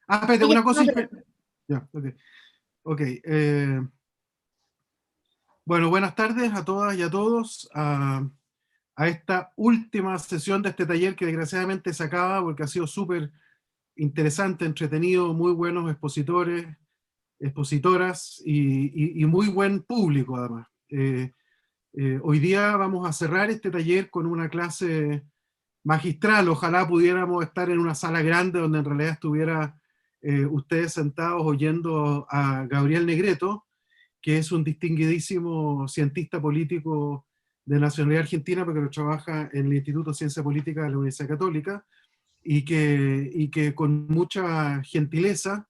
Espérate, Sí, una cosa. no, pero- Ya, ok. Ok. Bueno, buenas tardes a todas y a todos a esta última sesión de este taller que desgraciadamente se acaba porque ha sido súper interesante, entretenido, muy buenos expositores, expositoras y muy buen público además. Hoy día vamos a cerrar este taller con una clase magistral. Ojalá pudiéramos estar en una sala grande donde en realidad estuviera ustedes sentados oyendo a Gabriel Negreto, que es un distinguidísimo cientista político de nacionalidad argentina, porque lo trabaja en el Instituto de Ciencia Política de la Universidad Católica, y que con mucha gentileza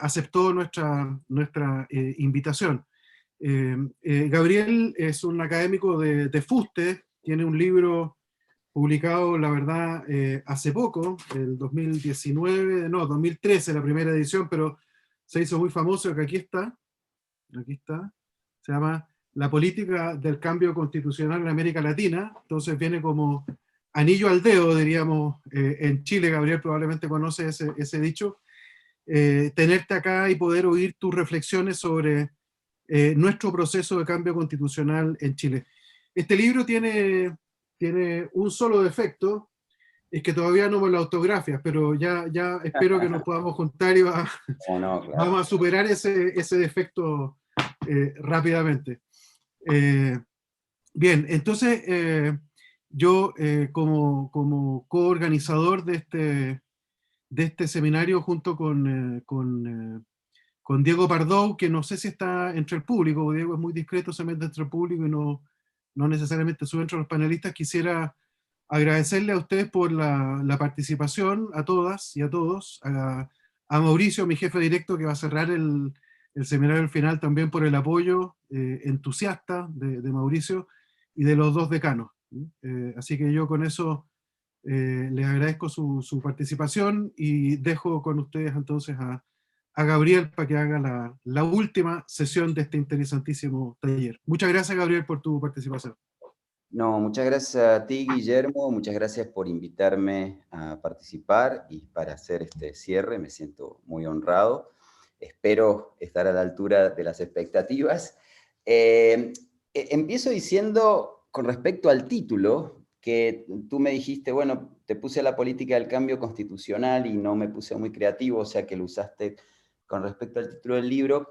aceptó nuestra invitación. Gabriel es un académico de Fuste, tiene un libro publicado, la verdad, hace poco, el 2019, no, 2013, la primera edición, pero se hizo muy famoso, que aquí está, se llama La política del cambio constitucional en América Latina, entonces viene como anillo al dedo, diríamos, en Chile. Gabriel probablemente conoce ese dicho, tenerte acá y poder oír tus reflexiones sobre nuestro proceso de cambio constitucional en Chile. Este libro tiene un solo defecto, es que todavía no me lo autografias, pero ya espero que nos podamos juntar y ¿O no? Claro. vamos a superar ese defecto rápidamente. Eh, Bien, entonces yo como coorganizador de este seminario junto con Diego Pardou, que no sé si está entre el público. Diego es muy discreto, se mete entre el público y no necesariamente sube entre los panelistas. Quisiera agradecerle a ustedes por la participación, a todas y a todos, a Mauricio, mi jefe directo, que va a cerrar el seminario al final, también por el apoyo entusiasta de Mauricio y de los dos decanos. Así que yo con eso les agradezco su participación y dejo con ustedes entonces a Gabriel para que haga la última sesión de este interesantísimo taller. Muchas gracias, Gabriel, por tu participación. No, muchas gracias a ti, Guillermo. Muchas gracias por invitarme a participar y para hacer este cierre. Me siento muy honrado. Espero estar a la altura de las expectativas. Empiezo diciendo, con respecto al título, que tú me dijiste, bueno, te puse la política del cambio constitucional y no me puse muy creativo, o sea que lo usaste con respecto al título del libro.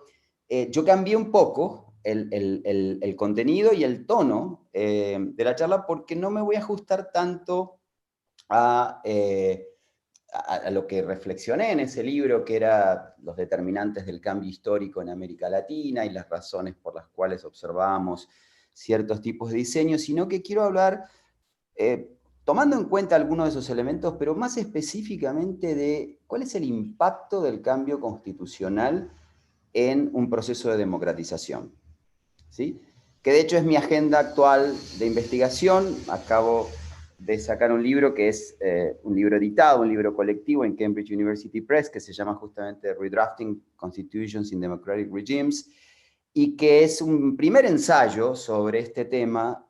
Yo cambié un poco el contenido y el tono de la charla porque no me voy a ajustar tanto a lo que reflexioné en ese libro, que era los determinantes del cambio histórico en América Latina y las razones por las cuales observamos ciertos tipos de diseños, sino que quiero hablar, tomando en cuenta algunos de esos elementos, pero más específicamente de cuál es el impacto del cambio constitucional en un proceso de democratización, ¿sí? Que de hecho es mi agenda actual de investigación. Acabo de sacar un libro que es un libro editado, un libro colectivo en Cambridge University Press, que se llama justamente Redrafting Constitutions in Democratic Regimes, y que es un primer ensayo sobre este tema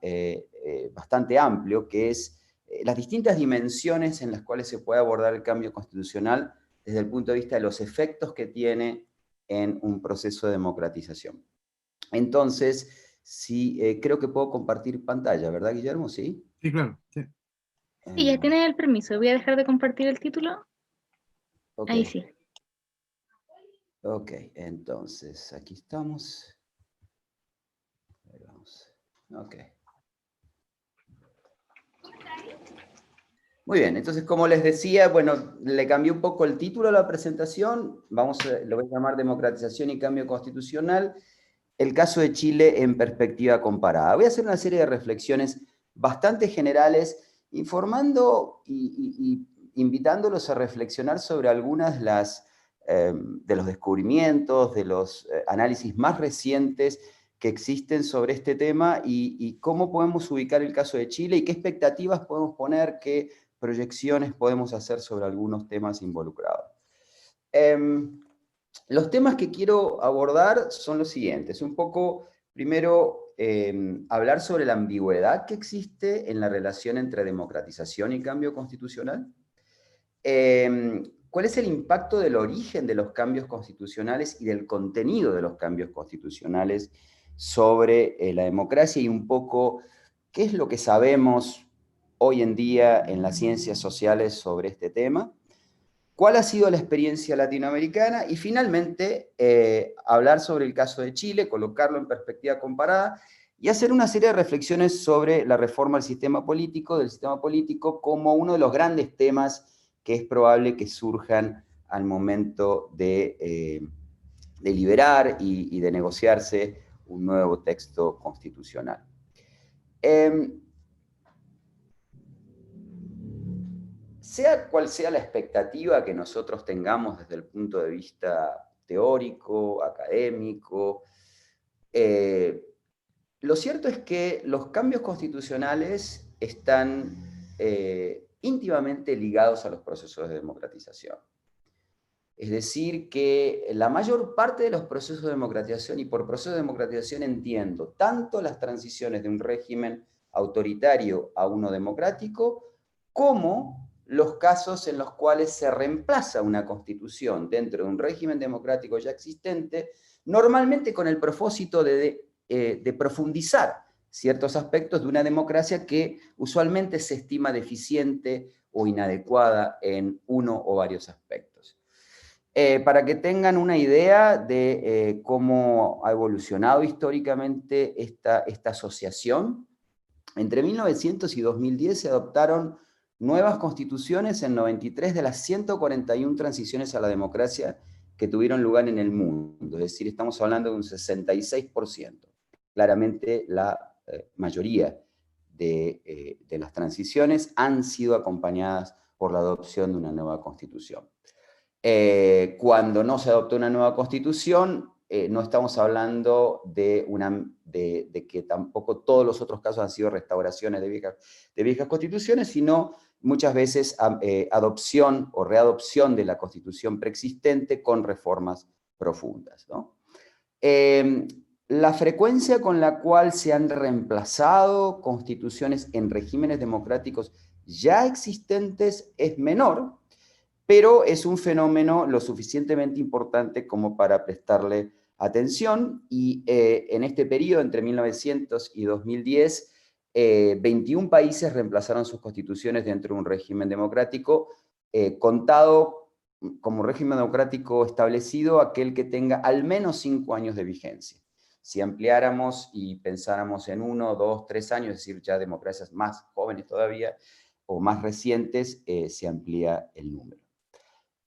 bastante amplio, que es las distintas dimensiones en las cuales se puede abordar el cambio constitucional desde el punto de vista de los efectos que tiene en un proceso de democratización. Entonces, sí, creo que puedo compartir pantalla, ¿verdad, Guillermo? Sí. Sí, claro. Sí. Sí, ya tienes el permiso. Voy a dejar de compartir el título. Ok, Ahí sí. ok, entonces aquí estamos. Ahí vamos. Ok. Muy bien, entonces como les decía, bueno, le cambié un poco el título a la presentación. Lo voy a llamar Democratización y Cambio Constitucional. El caso de Chile en perspectiva comparada. Voy a hacer una serie de reflexiones bastante generales, informando y invitándolos a reflexionar sobre algunas de los descubrimientos, de los análisis más recientes que existen sobre este tema y cómo podemos ubicar el caso de Chile y qué expectativas podemos poner, qué proyecciones podemos hacer sobre algunos temas involucrados. Los temas que quiero abordar son los siguientes. Un poco, primero, hablar sobre la ambigüedad que existe en la relación entre democratización y cambio constitucional. ¿cuál es el impacto del origen de los cambios constitucionales y del contenido de los cambios constitucionales sobre la democracia, y un poco qué es lo que sabemos hoy en día en las ciencias sociales sobre este tema? ¿Cuál ha sido la experiencia latinoamericana? Y finalmente, hablar sobre el caso de Chile, colocarlo en perspectiva comparada y hacer una serie de reflexiones sobre la reforma del sistema político como uno de los grandes temas que es probable que surjan al momento de deliberar y de negociarse un nuevo texto constitucional. Sea cual sea la expectativa que nosotros tengamos desde el punto de vista teórico, académico, lo cierto es que los cambios constitucionales están íntimamente ligados a los procesos de democratización. Es decir, que la mayor parte de los procesos de democratización, y por proceso de democratización entiendo tanto las transiciones de un régimen autoritario a uno democrático, como los casos en los cuales se reemplaza una constitución dentro de un régimen democrático ya existente, normalmente con el propósito de profundizar ciertos aspectos de una democracia que usualmente se estima deficiente o inadecuada en uno o varios aspectos. Para que tengan una idea de cómo ha evolucionado históricamente esta asociación, entre 1900 y 2010 se adoptaron nuevas constituciones en 93 de las 141 transiciones a la democracia que tuvieron lugar en el mundo. Es decir, estamos hablando de un 66%. Claramente la mayoría de las transiciones han sido acompañadas por la adopción de una nueva constitución. Cuando no se adoptó una nueva constitución, no estamos hablando de que tampoco todos los otros casos han sido restauraciones de viejas constituciones, sino muchas veces adopción o readopción de la constitución preexistente con reformas profundas, ¿no? La frecuencia con la cual se han reemplazado constituciones en regímenes democráticos ya existentes es menor, pero es un fenómeno lo suficientemente importante como para prestarle atención, y en este periodo, entre 1900 y 2010, 21 países reemplazaron sus constituciones dentro de un régimen democrático, contado como régimen democrático establecido aquel que tenga al menos 5 años de vigencia. Si ampliáramos y pensáramos en 1, 2, 3 años, es decir, ya democracias más jóvenes todavía, o más recientes, se amplía el número.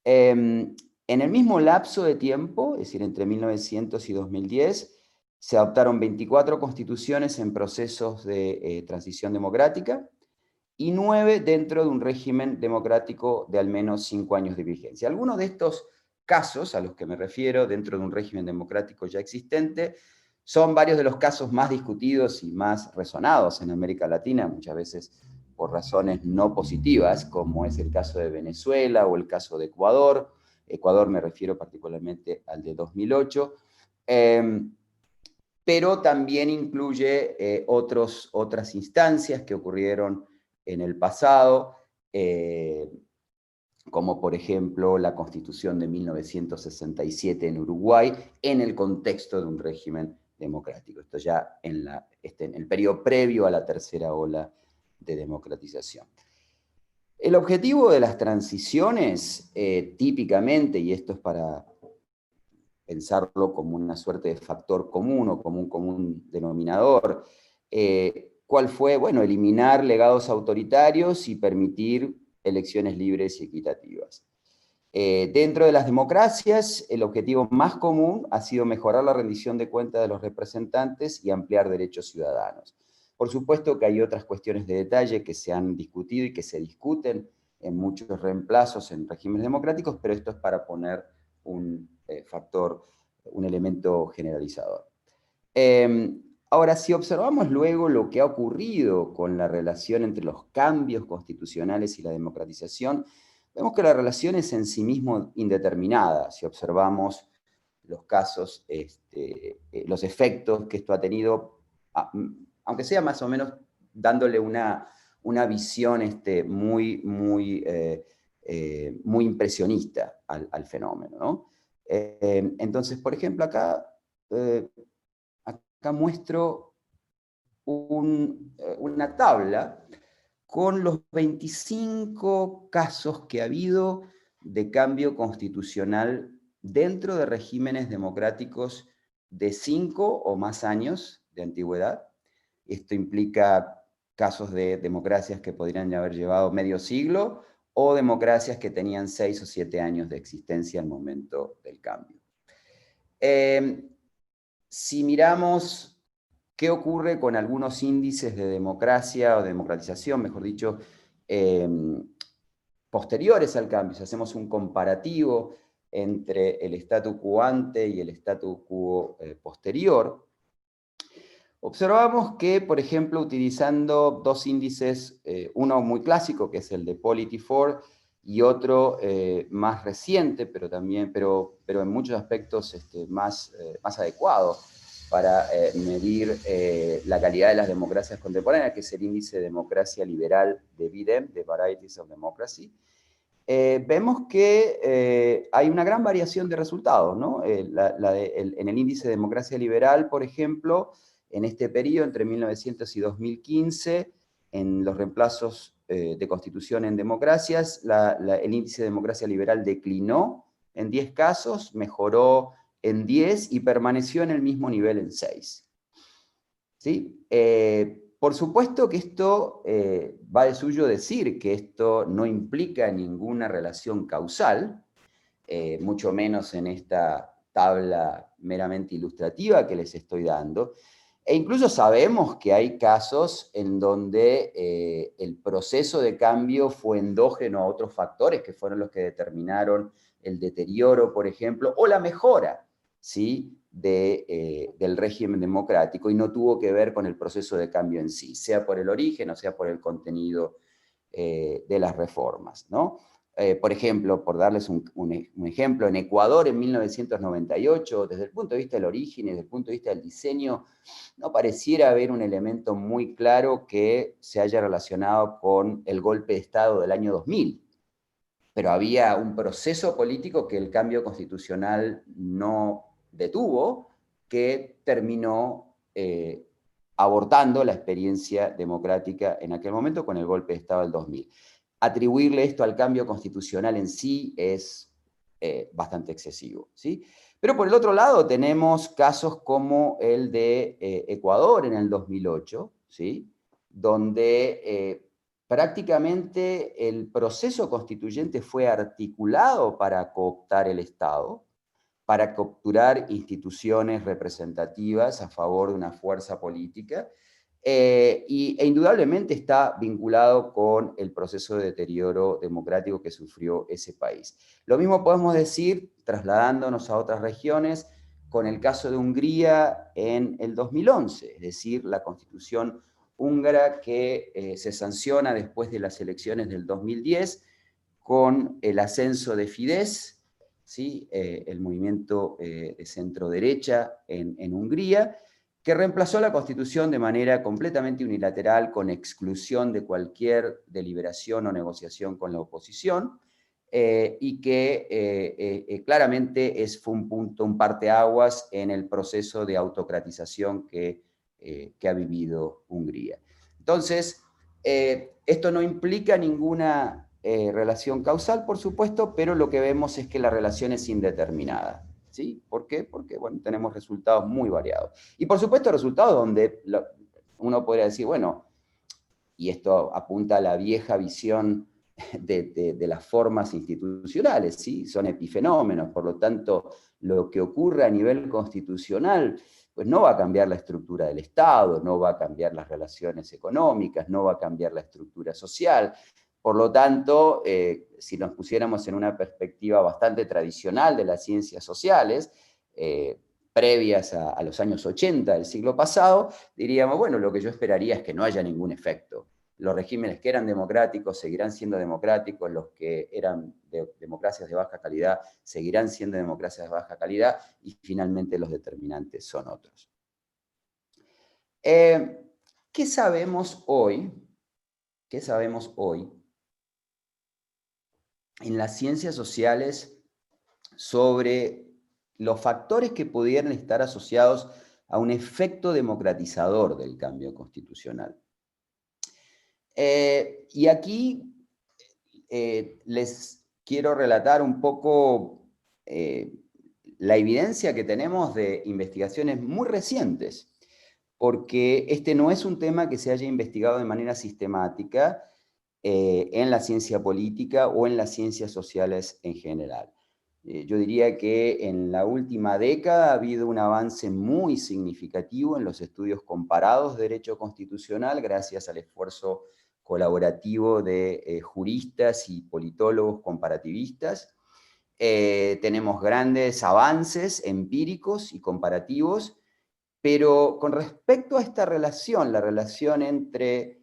En el mismo lapso de tiempo, es decir, entre 1900 y 2010, se adoptaron 24 constituciones en procesos de transición democrática y 9 dentro de un régimen democrático de al menos 5 años de vigencia. Algunos de estos casos a los que me refiero dentro de un régimen democrático ya existente son varios de los casos más discutidos y más resonados en América Latina, muchas veces por razones no positivas, como es el caso de Venezuela o el caso de Ecuador. Ecuador me refiero particularmente al de 2008, pero también incluye otras instancias que ocurrieron en el pasado, como por ejemplo la Constitución de 1967 en Uruguay, en el contexto de un régimen democrático. Esto ya en el periodo previo a la tercera ola de democratización. El objetivo de las transiciones, típicamente, y esto es para pensarlo como una suerte de factor común o como un común denominador, ¿cuál fue? Bueno, eliminar legados autoritarios y permitir elecciones libres y equitativas. Dentro de las democracias, el objetivo más común ha sido mejorar la rendición de cuentas de los representantes y ampliar derechos ciudadanos. Por supuesto que hay otras cuestiones de detalle que se han discutido y que se discuten en muchos reemplazos en regímenes democráticos, pero esto es para poner un factor, un elemento generalizador. Ahora, si observamos luego lo que ha ocurrido con la relación entre los cambios constitucionales y la democratización, vemos que la relación es en sí mismo indeterminada. Si observamos los casos, los efectos que esto ha tenido, aunque sea más o menos dándole una visión muy muy impresionista al fenómeno, ¿no? Entonces, por ejemplo, acá muestro una tabla con los 25 casos que ha habido de cambio constitucional dentro de regímenes democráticos de 5 o más años de antigüedad. Esto implica casos de democracias que podrían haber llevado medio siglo o democracias que tenían 6 o 7 años de existencia al momento del cambio. Si miramos qué ocurre con algunos índices de democracia o de democratización, mejor dicho, posteriores al cambio, si hacemos un comparativo entre el statu quo ante y el statu quo posterior, observamos que, por ejemplo, utilizando dos índices, uno muy clásico, que es el de Polity4, y otro más reciente, pero en muchos aspectos más adecuado para medir la calidad de las democracias contemporáneas, que es el índice de democracia liberal de VDEM, de Varieties of Democracy. Vemos que hay una gran variación de resultados, ¿no? En el índice de democracia liberal, por ejemplo, en este periodo, entre 1900 y 2015, en los reemplazos de constitución en democracias, el índice de democracia liberal declinó en 10 casos, mejoró en 10 y permaneció en el mismo nivel en 6. ¿Sí? Por supuesto que esto va de suyo decir que esto no implica ninguna relación causal, mucho menos en esta tabla meramente ilustrativa que les estoy dando. E incluso sabemos que hay casos en donde el proceso de cambio fue endógeno a otros factores que fueron los que determinaron el deterioro, por ejemplo, o la mejora, ¿sí?, del régimen democrático, y no tuvo que ver con el proceso de cambio en sí, sea por el origen o sea por el contenido de las reformas, ¿no? Por ejemplo, por darles un ejemplo, en Ecuador en 1998, desde el punto de vista del origen y desde el punto de vista del diseño, no pareciera haber un elemento muy claro que se haya relacionado con el golpe de Estado del año 2000. Pero había un proceso político que el cambio constitucional no detuvo, que terminó abortando la experiencia democrática en aquel momento con el golpe de Estado del 2000. Atribuirle esto al cambio constitucional en sí es bastante excesivo, ¿sí? Pero por el otro lado tenemos casos como el de Ecuador en el 2008, ¿sí?, donde prácticamente el proceso constituyente fue articulado para cooptar el Estado, para capturar instituciones representativas a favor de una fuerza política, e indudablemente está vinculado con el proceso de deterioro democrático que sufrió ese país. Lo mismo podemos decir, trasladándonos a otras regiones, con el caso de Hungría en el 2011, es decir, la constitución húngara que se sanciona después de las elecciones del 2010 con el ascenso de Fidesz, ¿sí?, el movimiento de centro-derecha en Hungría, que reemplazó la Constitución de manera completamente unilateral, con exclusión de cualquier deliberación o negociación con la oposición, y que claramente fue un parteaguas en el proceso de autocratización que ha vivido Hungría. Entonces, esto no implica ninguna relación causal, por supuesto, pero lo que vemos es que la relación es indeterminada. ¿Sí? ¿Por qué? Porque, bueno, tenemos resultados muy variados. Y por supuesto resultados donde uno podría decir, bueno, y esto apunta a la vieja visión de las formas institucionales, ¿sí?, son epifenómenos, por lo tanto, lo que ocurre a nivel constitucional, pues no va a cambiar la estructura del Estado, no va a cambiar las relaciones económicas, no va a cambiar la estructura social. Por lo tanto, si nos pusiéramos en una perspectiva bastante tradicional de las ciencias sociales, previas a los años 80 del siglo pasado, diríamos, bueno, lo que yo esperaría es que no haya ningún efecto. Los regímenes que eran democráticos seguirán siendo democráticos, los que eran democracias de baja calidad seguirán siendo democracias de baja calidad, y finalmente los determinantes son otros. ¿Qué sabemos hoy? ¿Qué sabemos hoy en las ciencias sociales sobre los factores que pudieran estar asociados a un efecto democratizador del cambio constitucional. Y aquí les quiero relatar un poco la evidencia que tenemos de investigaciones muy recientes, porque este no es un tema que se haya investigado de manera sistemática en la ciencia política o en las ciencias sociales en general. Yo diría que en la última década ha habido un avance muy significativo en los estudios comparados de derecho constitucional gracias al esfuerzo colaborativo de juristas y politólogos comparativistas. Tenemos grandes avances empíricos y comparativos, pero con respecto a esta relación, la relación entre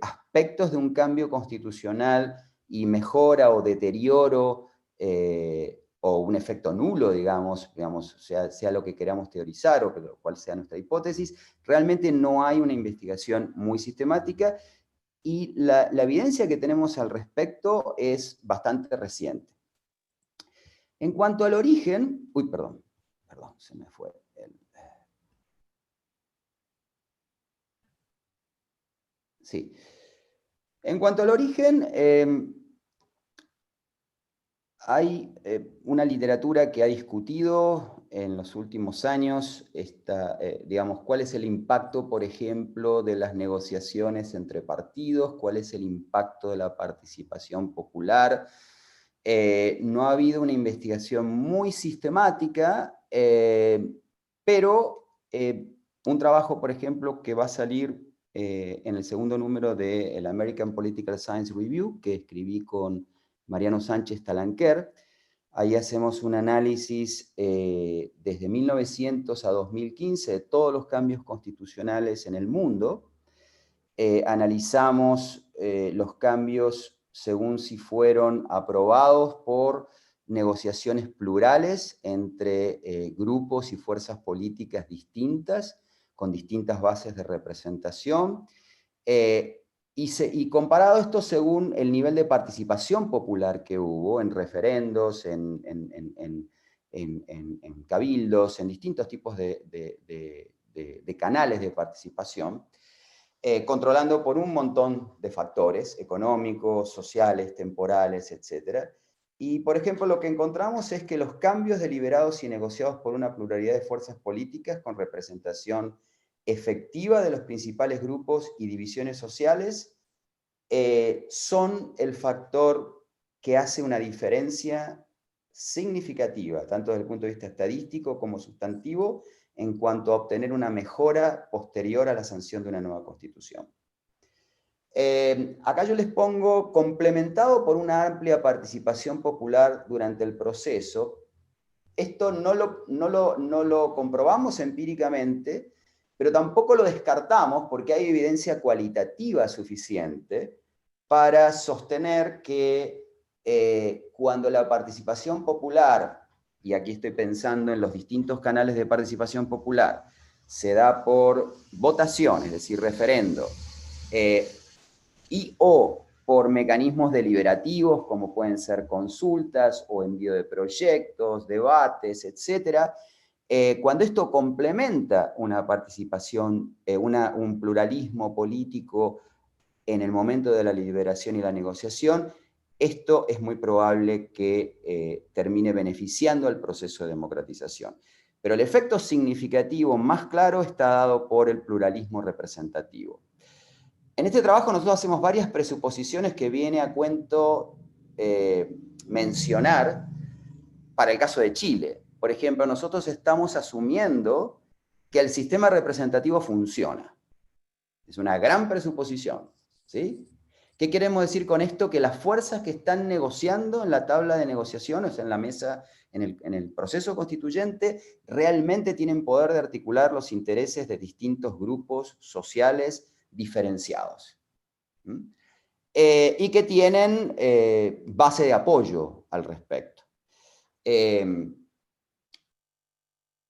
aspectos de un cambio constitucional y mejora o deterioro o un efecto nulo, digamos sea lo que queramos teorizar o cuál sea nuestra hipótesis, realmente no hay una investigación muy sistemática y la evidencia que tenemos al respecto es bastante reciente. En cuanto al origen, perdón, se me fue. Sí. En cuanto al origen, hay una literatura que ha discutido en los últimos años, digamos, cuál es el impacto, por ejemplo, de las negociaciones entre partidos, cuál es el impacto de la participación popular. No ha habido una investigación muy sistemática, pero un trabajo, por ejemplo, que va a salir en el segundo número del American Political Science Review, que escribí con Mariano Sánchez Talanquer. Ahí hacemos un análisis desde 1900 a 2015 de todos los cambios constitucionales en el mundo. Analizamos los cambios según si fueron aprobados por negociaciones plurales entre grupos y fuerzas políticas distintas, con distintas bases de representación, y comparado esto según el nivel de participación popular que hubo en referendos, en cabildos, en distintos tipos de canales de participación, controlando por un montón de factores económicos, sociales, temporales, etc. Y, por ejemplo, lo que encontramos es que los cambios deliberados y negociados por una pluralidad de fuerzas políticas con representación efectiva de los principales grupos y divisiones sociales son el factor que hace una diferencia significativa, tanto desde el punto de vista estadístico como sustantivo, en cuanto a obtener una mejora posterior a la sanción de una nueva constitución. Acá yo les pongo complementado por una amplia participación popular durante el proceso. Esto no lo comprobamos empíricamente, pero tampoco lo descartamos porque hay evidencia cualitativa suficiente para sostener que cuando la participación popular, y aquí estoy pensando en los distintos canales de participación popular, se da por votación, es decir, referendo, y o por mecanismos deliberativos, como pueden ser consultas o envío de proyectos, debates, etc. Cuando esto complementa una participación, un pluralismo político en el momento de la deliberación y la negociación, esto es muy probable que termine beneficiando al proceso de democratización. Pero el efecto significativo más claro está dado por el pluralismo representativo. En este trabajo nosotros hacemos varias presuposiciones que viene a cuento mencionar para el caso de Chile. Por ejemplo, nosotros estamos asumiendo que el sistema representativo funciona. Es una gran presuposición, ¿sí? ¿Qué queremos decir con esto? Que las fuerzas que están negociando en la tabla de negociación, o sea, en la mesa, en el proceso constituyente, realmente tienen poder de articular los intereses de distintos grupos sociales diferenciados. Y que tienen base de apoyo al respecto.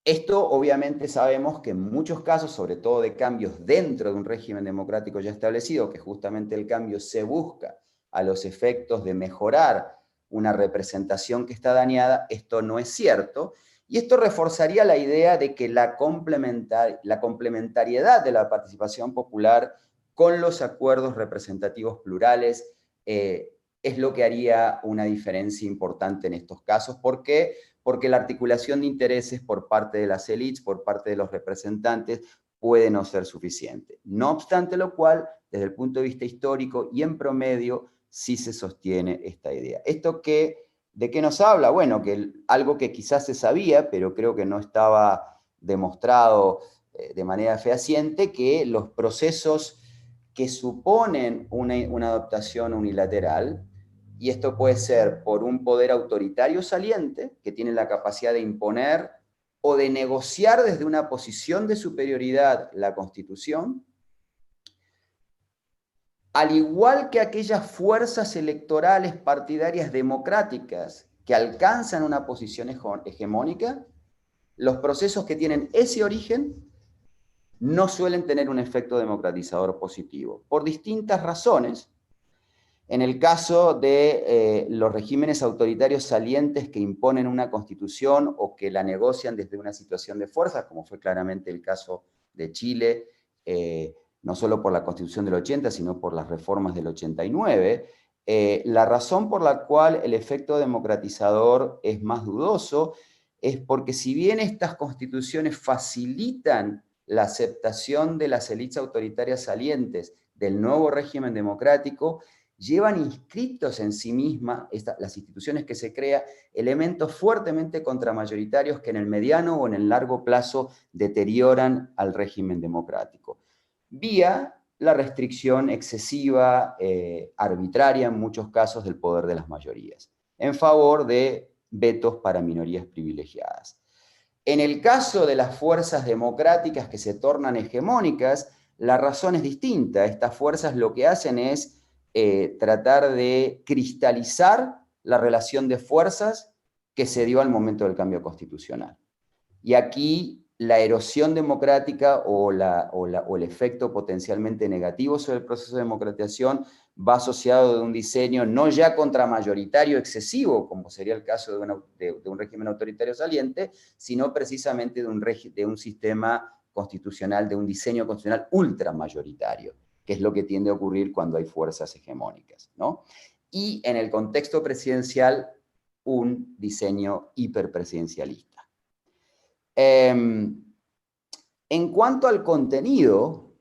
Esto obviamente sabemos que en muchos casos, sobre todo de cambios dentro de un régimen democrático ya establecido, que justamente el cambio se busca a los efectos de mejorar una representación que está dañada, esto no es cierto. Y esto reforzaría la idea de que la complementariedad de la participación popular con los acuerdos representativos plurales es lo que haría una diferencia importante en estos casos. ¿Por qué? Porque la articulación de intereses por parte de las élites, por parte de los representantes, puede no ser suficiente. No obstante lo cual, desde el punto de vista histórico y en promedio, sí se sostiene esta idea. ¿Esto de qué nos habla? Bueno, que algo que quizás se sabía, pero creo que no estaba demostrado de manera fehaciente, que los procesos que suponen una adaptación unilateral, y esto puede ser por un poder autoritario saliente, que tiene la capacidad de imponer o de negociar desde una posición de superioridad la Constitución, al igual que aquellas fuerzas electorales partidarias democráticas que alcanzan una posición hegemónica, los procesos que tienen ese origen no suelen tener un efecto democratizador positivo, por distintas razones. En el caso de los regímenes autoritarios salientes que imponen una constitución o que la negocian desde una situación de fuerza, como fue claramente el caso de Chile, no solo por la Constitución del 80, sino por las reformas del 89, la razón por la cual el efecto democratizador es más dudoso es porque si bien estas constituciones facilitan la aceptación de las élites autoritarias salientes del nuevo régimen democrático, llevan inscritos en sí mismas las instituciones que se crean elementos fuertemente contramayoritarios que en el mediano o en el largo plazo deterioran al régimen democrático, vía la restricción excesiva, arbitraria en muchos casos del poder de las mayorías, en favor de vetos para minorías privilegiadas. En el caso de las fuerzas democráticas que se tornan hegemónicas, la razón es distinta. Estas fuerzas lo que hacen es tratar de cristalizar la relación de fuerzas que se dio al momento del cambio constitucional. Y aquí la erosión democrática o el efecto potencialmente negativo sobre el proceso de democratización va asociado de un diseño no ya contramayoritario excesivo, como sería el caso de un régimen autoritario saliente, sino precisamente de un sistema constitucional, de un diseño constitucional ultramayoritario, que es lo que tiende a ocurrir cuando hay fuerzas hegemónicas, ¿no? Y en el contexto presidencial, un diseño hiperpresidencialista. En cuanto al contenido,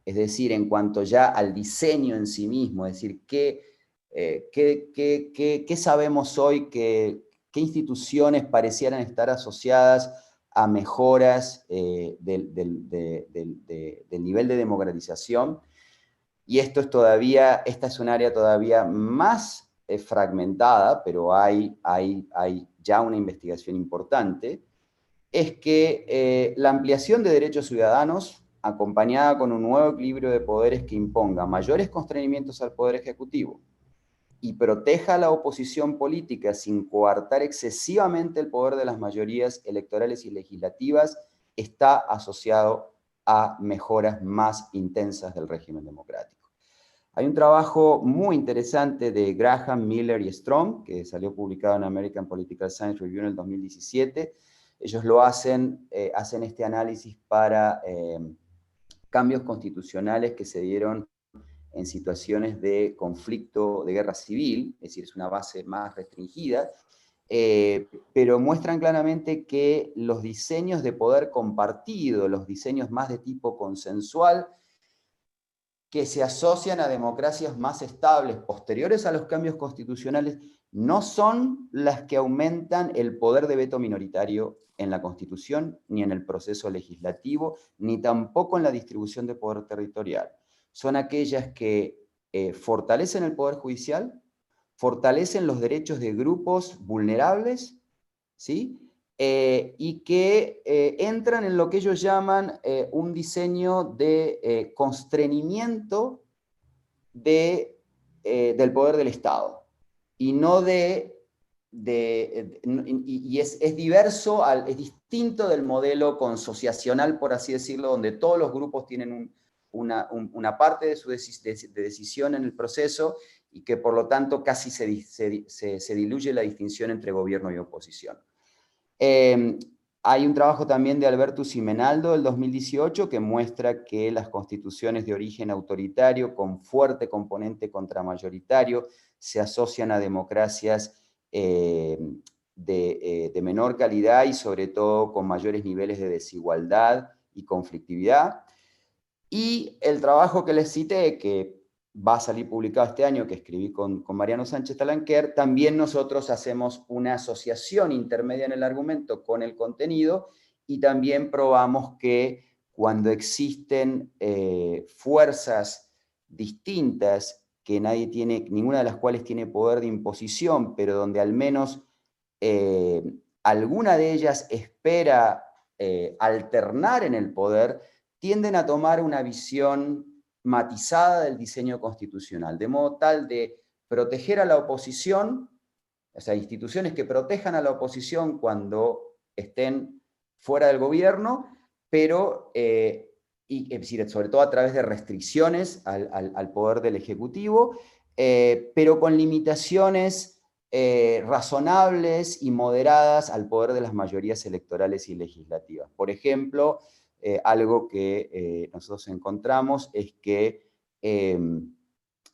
es decir, en cuanto ya al diseño en sí mismo, es decir, ¿qué sabemos hoy, qué instituciones parecieran estar asociadas a mejoras del nivel de democratización? Y esta es un área todavía más fragmentada, pero hay ya una investigación importante, es que la ampliación de derechos ciudadanos, acompañada con un nuevo equilibrio de poderes que imponga mayores constreñimientos al poder ejecutivo y proteja a la oposición política sin coartar excesivamente el poder de las mayorías electorales y legislativas, está asociado a mejoras más intensas del régimen democrático. Hay un trabajo muy interesante de Graham, Miller y Strong, que salió publicado en American Political Science Review en el 2017. Ellos hacen este análisis para cambios constitucionales que se dieron en situaciones de conflicto, de guerra civil, es decir, es una base más restringida, pero muestran claramente que los diseños de poder compartido, los diseños más de tipo consensual, que se asocian a democracias más estables posteriores a los cambios constitucionales, no son las que aumentan el poder de veto minoritario en la Constitución, ni en el proceso legislativo, ni tampoco en la distribución de poder territorial. Son aquellas que fortalecen el poder judicial, fortalecen los derechos de grupos vulnerables, ¿sí? Y que entran en lo que ellos llaman un diseño de constreñimiento del poder del Estado. Y no es diverso, es distinto del modelo consociacional, por así decirlo, donde todos los grupos tienen una parte de su decisión en el proceso y que por lo tanto casi se diluye la distinción entre gobierno y oposición. Hay un trabajo también de Albertus y Menaldo del 2018 que muestra que las constituciones de origen autoritario con fuerte componente contramayoritario se asocian a democracias de menor calidad y sobre todo con mayores niveles de desigualdad y conflictividad. Y el trabajo que les cité, que va a salir publicado este año, que escribí con Mariano Sánchez Talanquer, también nosotros hacemos una asociación intermedia en el argumento con el contenido y también probamos que cuando existen fuerzas distintas, que nadie tiene, ninguna de las cuales tiene poder de imposición, pero donde al menos alguna de ellas espera alternar en el poder, tienden a tomar una visión matizada del diseño constitucional, de modo tal de proteger a la oposición, o sea, instituciones que protejan a la oposición cuando estén fuera del gobierno, pero, es decir, sobre todo a través de restricciones al poder del Ejecutivo, pero con limitaciones razonables y moderadas al poder de las mayorías electorales y legislativas. Por ejemplo, algo que nosotros encontramos es que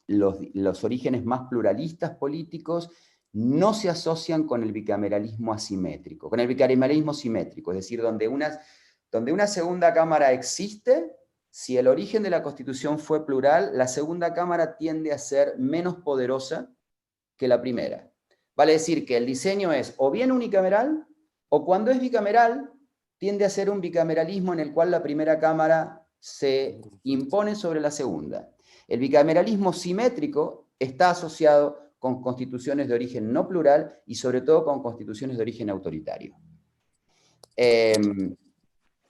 los orígenes más pluralistas políticos no se asocian con el bicameralismo asimétrico, con el bicameralismo simétrico, es decir, donde una segunda cámara existe, si el origen de la Constitución fue plural, la segunda cámara tiende a ser menos poderosa que la primera. Vale decir que el diseño es o bien unicameral, o cuando es bicameral, tiende a ser un bicameralismo en el cual la primera cámara se impone sobre la segunda. El bicameralismo simétrico está asociado con constituciones de origen no plural y sobre todo con constituciones de origen autoritario.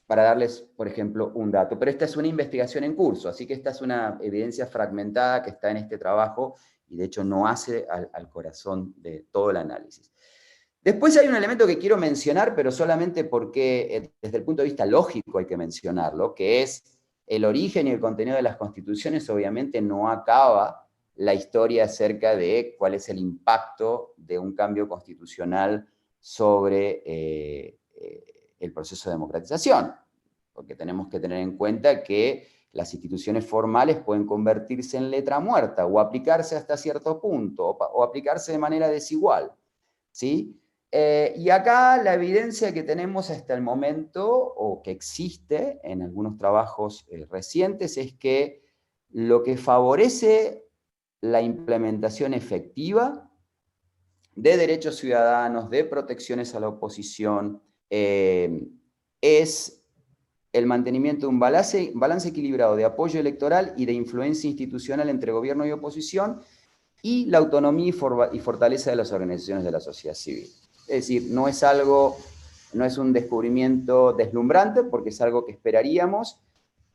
Para darles, por ejemplo, un dato. Pero esta es una investigación en curso, así que esta es una evidencia fragmentada que está en este trabajo y de hecho no hace al corazón de todo el análisis. Después hay un elemento que quiero mencionar, pero solamente porque desde el punto de vista lógico hay que mencionarlo, que es el origen y el contenido de las constituciones. Obviamente no acaba la historia acerca de cuál es el impacto de un cambio constitucional sobre el proceso de democratización, porque tenemos que tener en cuenta que las instituciones formales pueden convertirse en letra muerta o aplicarse hasta cierto punto o aplicarse de manera desigual, ¿sí? Y acá la evidencia que tenemos hasta el momento, o que existe en algunos trabajos recientes, es que lo que favorece la implementación efectiva de derechos ciudadanos, de protecciones a la oposición, es el mantenimiento de un balance equilibrado de apoyo electoral y de influencia institucional entre gobierno y oposición, y la autonomía y fortaleza de las organizaciones de la sociedad civil. Es decir, no es un descubrimiento deslumbrante, porque es algo que esperaríamos,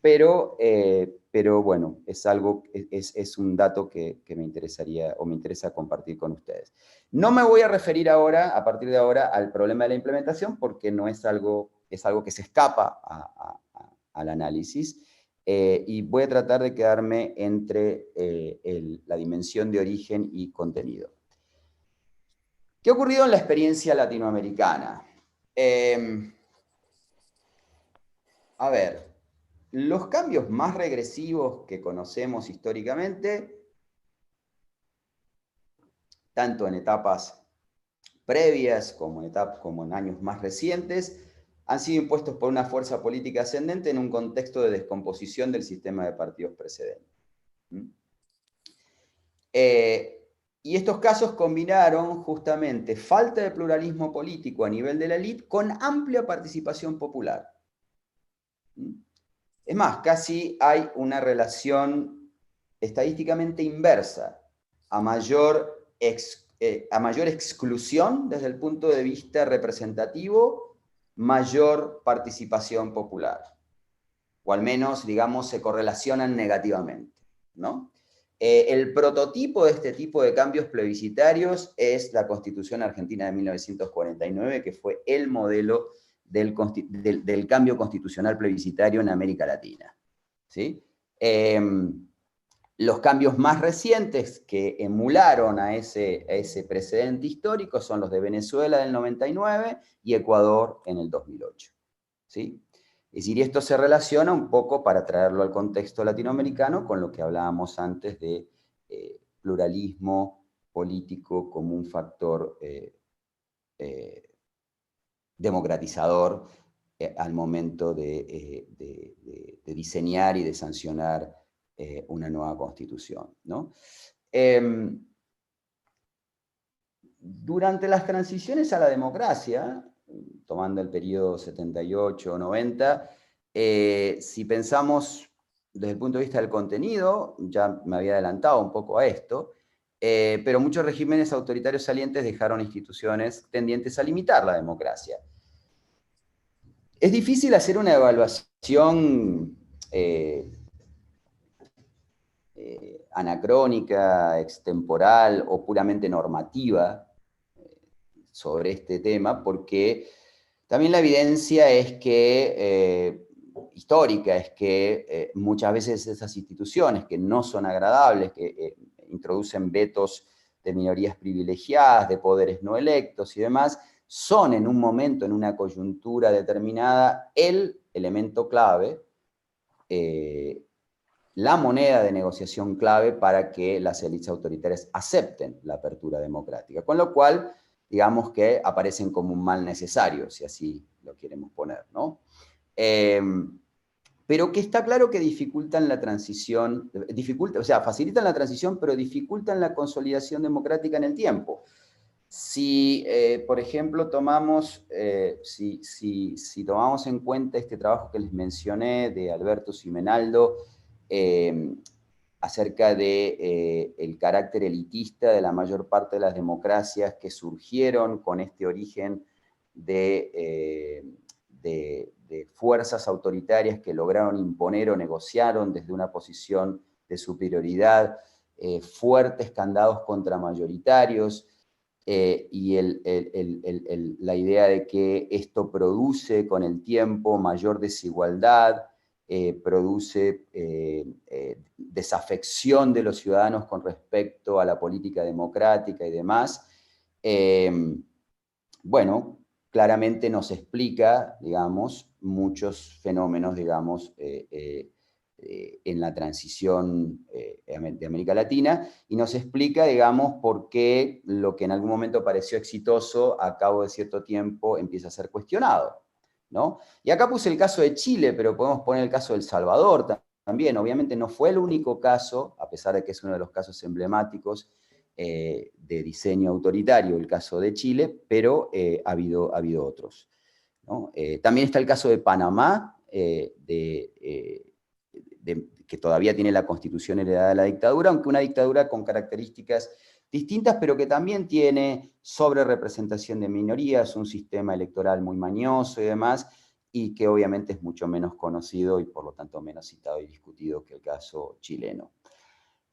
pero bueno, es un dato que me interesaría o me interesa compartir con ustedes. No me voy a referir ahora, a partir de ahora, al problema de la implementación, porque no es algo que se escapa al análisis, y voy a tratar de quedarme entre la dimensión de origen y contenido. ¿Qué ha ocurrido en la experiencia latinoamericana? A ver, los cambios más regresivos que conocemos históricamente, tanto en etapas previas como en años más recientes, han sido impuestos por una fuerza política ascendente en un contexto de descomposición del sistema de partidos precedente. Y estos casos combinaron justamente falta de pluralismo político a nivel de la élite con amplia participación popular. Es más, casi hay una relación estadísticamente inversa. A mayor exclusión desde el punto de vista representativo, mayor participación popular. O al menos, digamos, se correlacionan negativamente, ¿no? El prototipo de este tipo de cambios plebiscitarios es la Constitución Argentina de 1949, que fue el modelo del cambio constitucional plebiscitario en América Latina, ¿sí? Los cambios más recientes que emularon a ese precedente histórico son los de Venezuela del 99 y Ecuador en el 2008. ¿Sí? Es decir, esto se relaciona un poco, para traerlo al contexto latinoamericano, con lo que hablábamos antes de pluralismo político como un factor democratizador al momento de diseñar y de sancionar una nueva constitución, ¿no? Durante las transiciones a la democracia, tomando el periodo 78-90, si pensamos desde el punto de vista del contenido, ya me había adelantado un poco a esto, pero muchos regímenes autoritarios salientes dejaron instituciones tendientes a limitar la democracia. Es difícil hacer una evaluación anacrónica, extemporal o puramente normativa sobre este tema, porque también la evidencia es que, histórica, es que muchas veces esas instituciones que no son agradables, que introducen vetos de minorías privilegiadas, de poderes no electos y demás, son en un momento, en una coyuntura determinada, el elemento clave, la moneda de negociación clave para que las élites autoritarias acepten la apertura democrática. Con lo cual, digamos que aparecen como un mal necesario, si así lo queremos poner, ¿no? Pero que está claro que dificultan la transición, o sea, facilitan la transición, pero dificultan la consolidación democrática en el tiempo. Si, por ejemplo, tomamos, si tomamos en cuenta este trabajo que les mencioné de Alberto Simenaldo, acerca de el carácter elitista de la mayor parte de las democracias que surgieron con este origen de fuerzas autoritarias que lograron imponer o negociaron desde una posición de superioridad fuertes candados contramayoritarios, y la idea de que esto produce con el tiempo mayor desigualdad, produce desafección de los ciudadanos con respecto a la política democrática y demás. Bueno, claramente nos explica, digamos, muchos fenómenos, digamos, en la transición de América Latina, y nos explica, digamos, por qué lo que en algún momento pareció exitoso, a cabo de cierto tiempo, empieza a ser cuestionado, ¿no? Y acá puse el caso de Chile, pero podemos poner el caso de El Salvador también. Obviamente no fue el único caso, a pesar de que es uno de los casos emblemáticos de diseño autoritario, el caso de Chile, pero ha habido otros, ¿no? También está el caso de Panamá, que todavía tiene la constitución heredada de la dictadura, aunque una dictadura con características distintas, pero que también tiene sobrerepresentación de minorías, un sistema electoral muy mañoso y demás, y que obviamente es mucho menos conocido y por lo tanto menos citado y discutido que el caso chileno.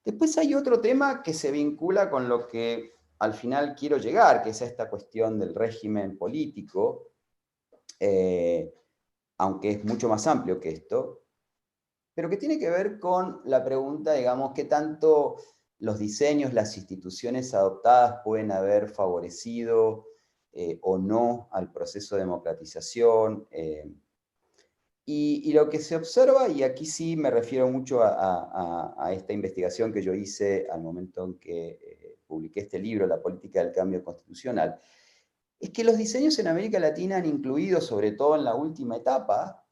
Después hay otro tema que se vincula con lo que al final quiero llegar, que es esta cuestión del régimen político, aunque es mucho más amplio que esto, pero que tiene que ver con la pregunta, digamos, qué tanto los diseños, las instituciones adoptadas pueden haber favorecido o no al proceso de democratización. Y lo que se observa, y aquí sí me refiero mucho a esta investigación que yo hice al momento en que publiqué este libro, La política del cambio constitucional, es que los diseños en América Latina han incluido, sobre todo en la última etapa,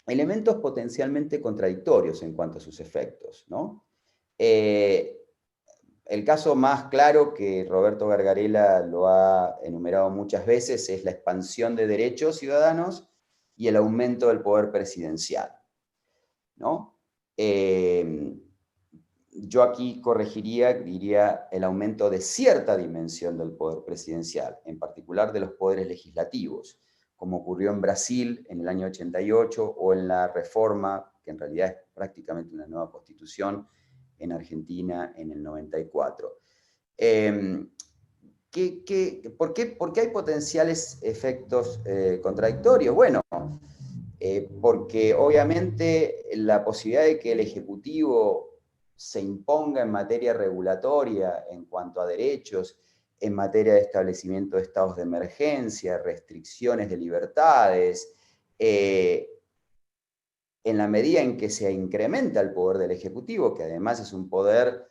elementos potencialmente contradictorios en cuanto a sus efectos, ¿no? El caso más claro, que Roberto Gargarella lo ha enumerado muchas veces, es la expansión de derechos ciudadanos y el aumento del poder presidencial, ¿no? Yo aquí corregiría, diría, el aumento de cierta dimensión del poder presidencial, en particular de los poderes legislativos, como ocurrió en Brasil en el año 88, o en la reforma, que en realidad es prácticamente una nueva constitución, en Argentina en el 94. ¿Por qué hay potenciales efectos contradictorios? Bueno, porque obviamente la posibilidad de que el Ejecutivo se imponga en materia regulatoria en cuanto a derechos, en materia de establecimiento de estados de emergencia, restricciones de libertades, en la medida en que se incrementa el poder del Ejecutivo, que además es un poder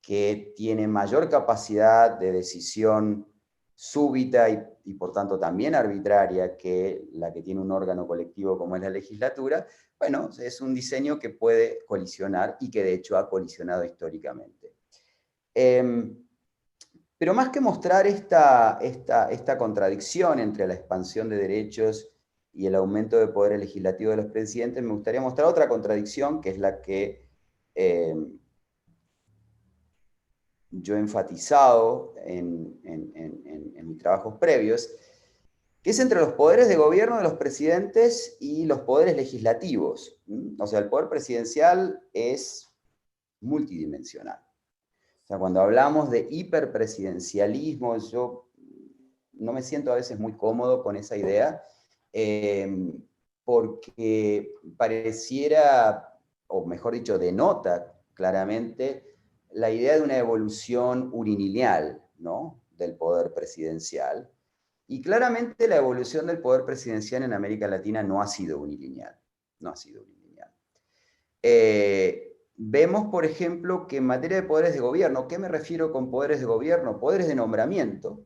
que tiene mayor capacidad de decisión súbita y por tanto también arbitraria que la que tiene un órgano colectivo como es la legislatura, bueno, es un diseño que puede colisionar y que de hecho ha colisionado históricamente. Pero más que mostrar esta contradicción entre la expansión de derechos y el aumento de poder legislativo de los presidentes, me gustaría mostrar otra contradicción, que es la que yo he enfatizado en mis trabajos previos, que es entre los poderes de gobierno de los presidentes y los poderes legislativos. O sea, el poder presidencial es multidimensional. O sea, cuando hablamos de hiperpresidencialismo, yo no me siento a veces muy cómodo con esa idea, porque pareciera, o mejor dicho, denota claramente la idea de una evolución unilineal, ¿no?, del poder presidencial. Y claramente la evolución del poder presidencial en América Latina no ha sido unilineal. No ha sido unilineal. Vemos, por ejemplo, que en materia de poderes de gobierno, ¿qué me refiero con poderes de gobierno? Poderes de nombramiento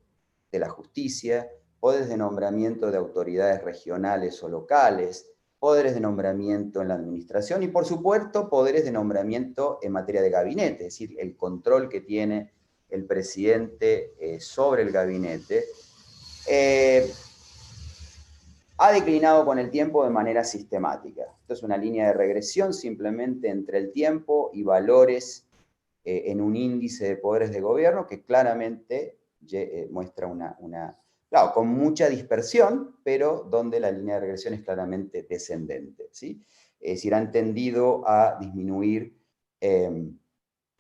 de la justicia, poderes de nombramiento de autoridades regionales o locales, poderes de nombramiento en la administración y, por supuesto, poderes de nombramiento en materia de gabinete, es decir, el control que tiene el presidente sobre el gabinete, ha declinado con el tiempo de manera sistemática. Esto es una línea de regresión simplemente entre el tiempo y valores en un índice de poderes de gobierno que claramente muestra claro, con mucha dispersión, pero donde la línea de regresión es claramente descendente, ¿sí? Es decir, han tendido a disminuir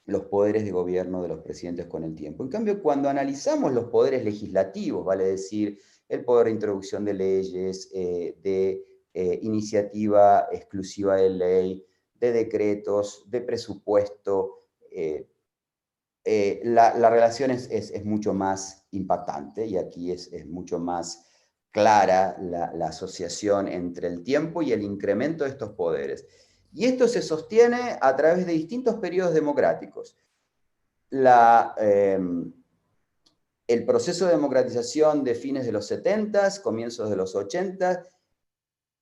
los poderes de gobierno de los presidentes con el tiempo. En cambio, cuando analizamos los poderes legislativos, vale decir, el poder de introducción de leyes, de iniciativa exclusiva de ley, de decretos, de presupuesto, la relación es mucho más impactante y aquí es mucho más clara la asociación entre el tiempo y el incremento de estos poderes. Y esto se sostiene a través de distintos periodos democráticos. El proceso de democratización de fines de los 70, comienzos de los 80,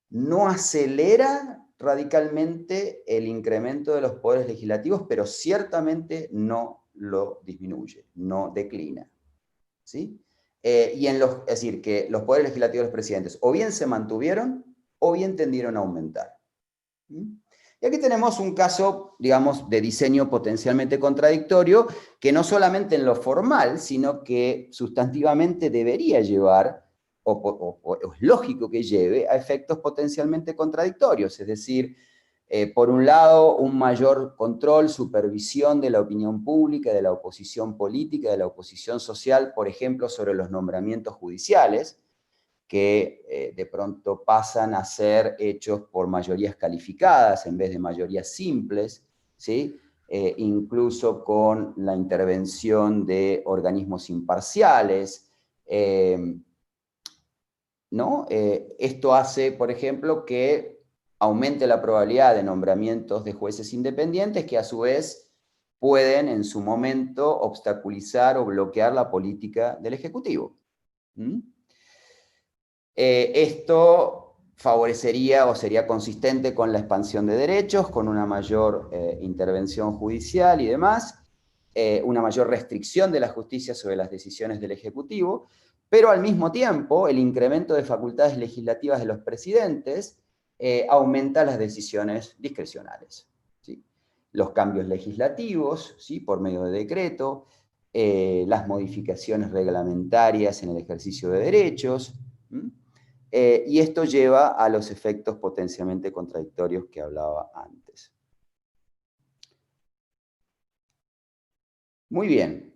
no acelera radicalmente el incremento de los poderes legislativos, pero ciertamente no lo disminuye, no declina, ¿sí? Es decir, que los poderes legislativos de los presidentes o bien se mantuvieron o bien tendieron a aumentar. Y aquí tenemos un caso, digamos, de diseño potencialmente contradictorio, que no solamente en lo formal, sino que sustantivamente debería llevar, o es lógico que lleve, a efectos potencialmente contradictorios. Es decir, por un lado, un mayor control, supervisión de la opinión pública, de la oposición política, de la oposición social, por ejemplo, sobre los nombramientos judiciales, que de pronto pasan a ser hechos por mayorías calificadas en vez de mayorías simples, ¿sí? Incluso con la intervención de organismos imparciales, ¿no? Esto hace, por ejemplo, que aumente la probabilidad de nombramientos de jueces independientes que a su vez pueden en su momento obstaculizar o bloquear la política del Ejecutivo. Esto favorecería o sería consistente con la expansión de derechos, con una mayor intervención judicial y demás, una mayor restricción de la justicia sobre las decisiones del Ejecutivo, pero al mismo tiempo el incremento de facultades legislativas de los presidentes aumenta las decisiones discrecionales, ¿sí? Los cambios legislativos, ¿sí?, por medio de decreto, las modificaciones reglamentarias en el ejercicio de derechos, y esto lleva a los efectos potencialmente contradictorios que hablaba antes. Muy bien.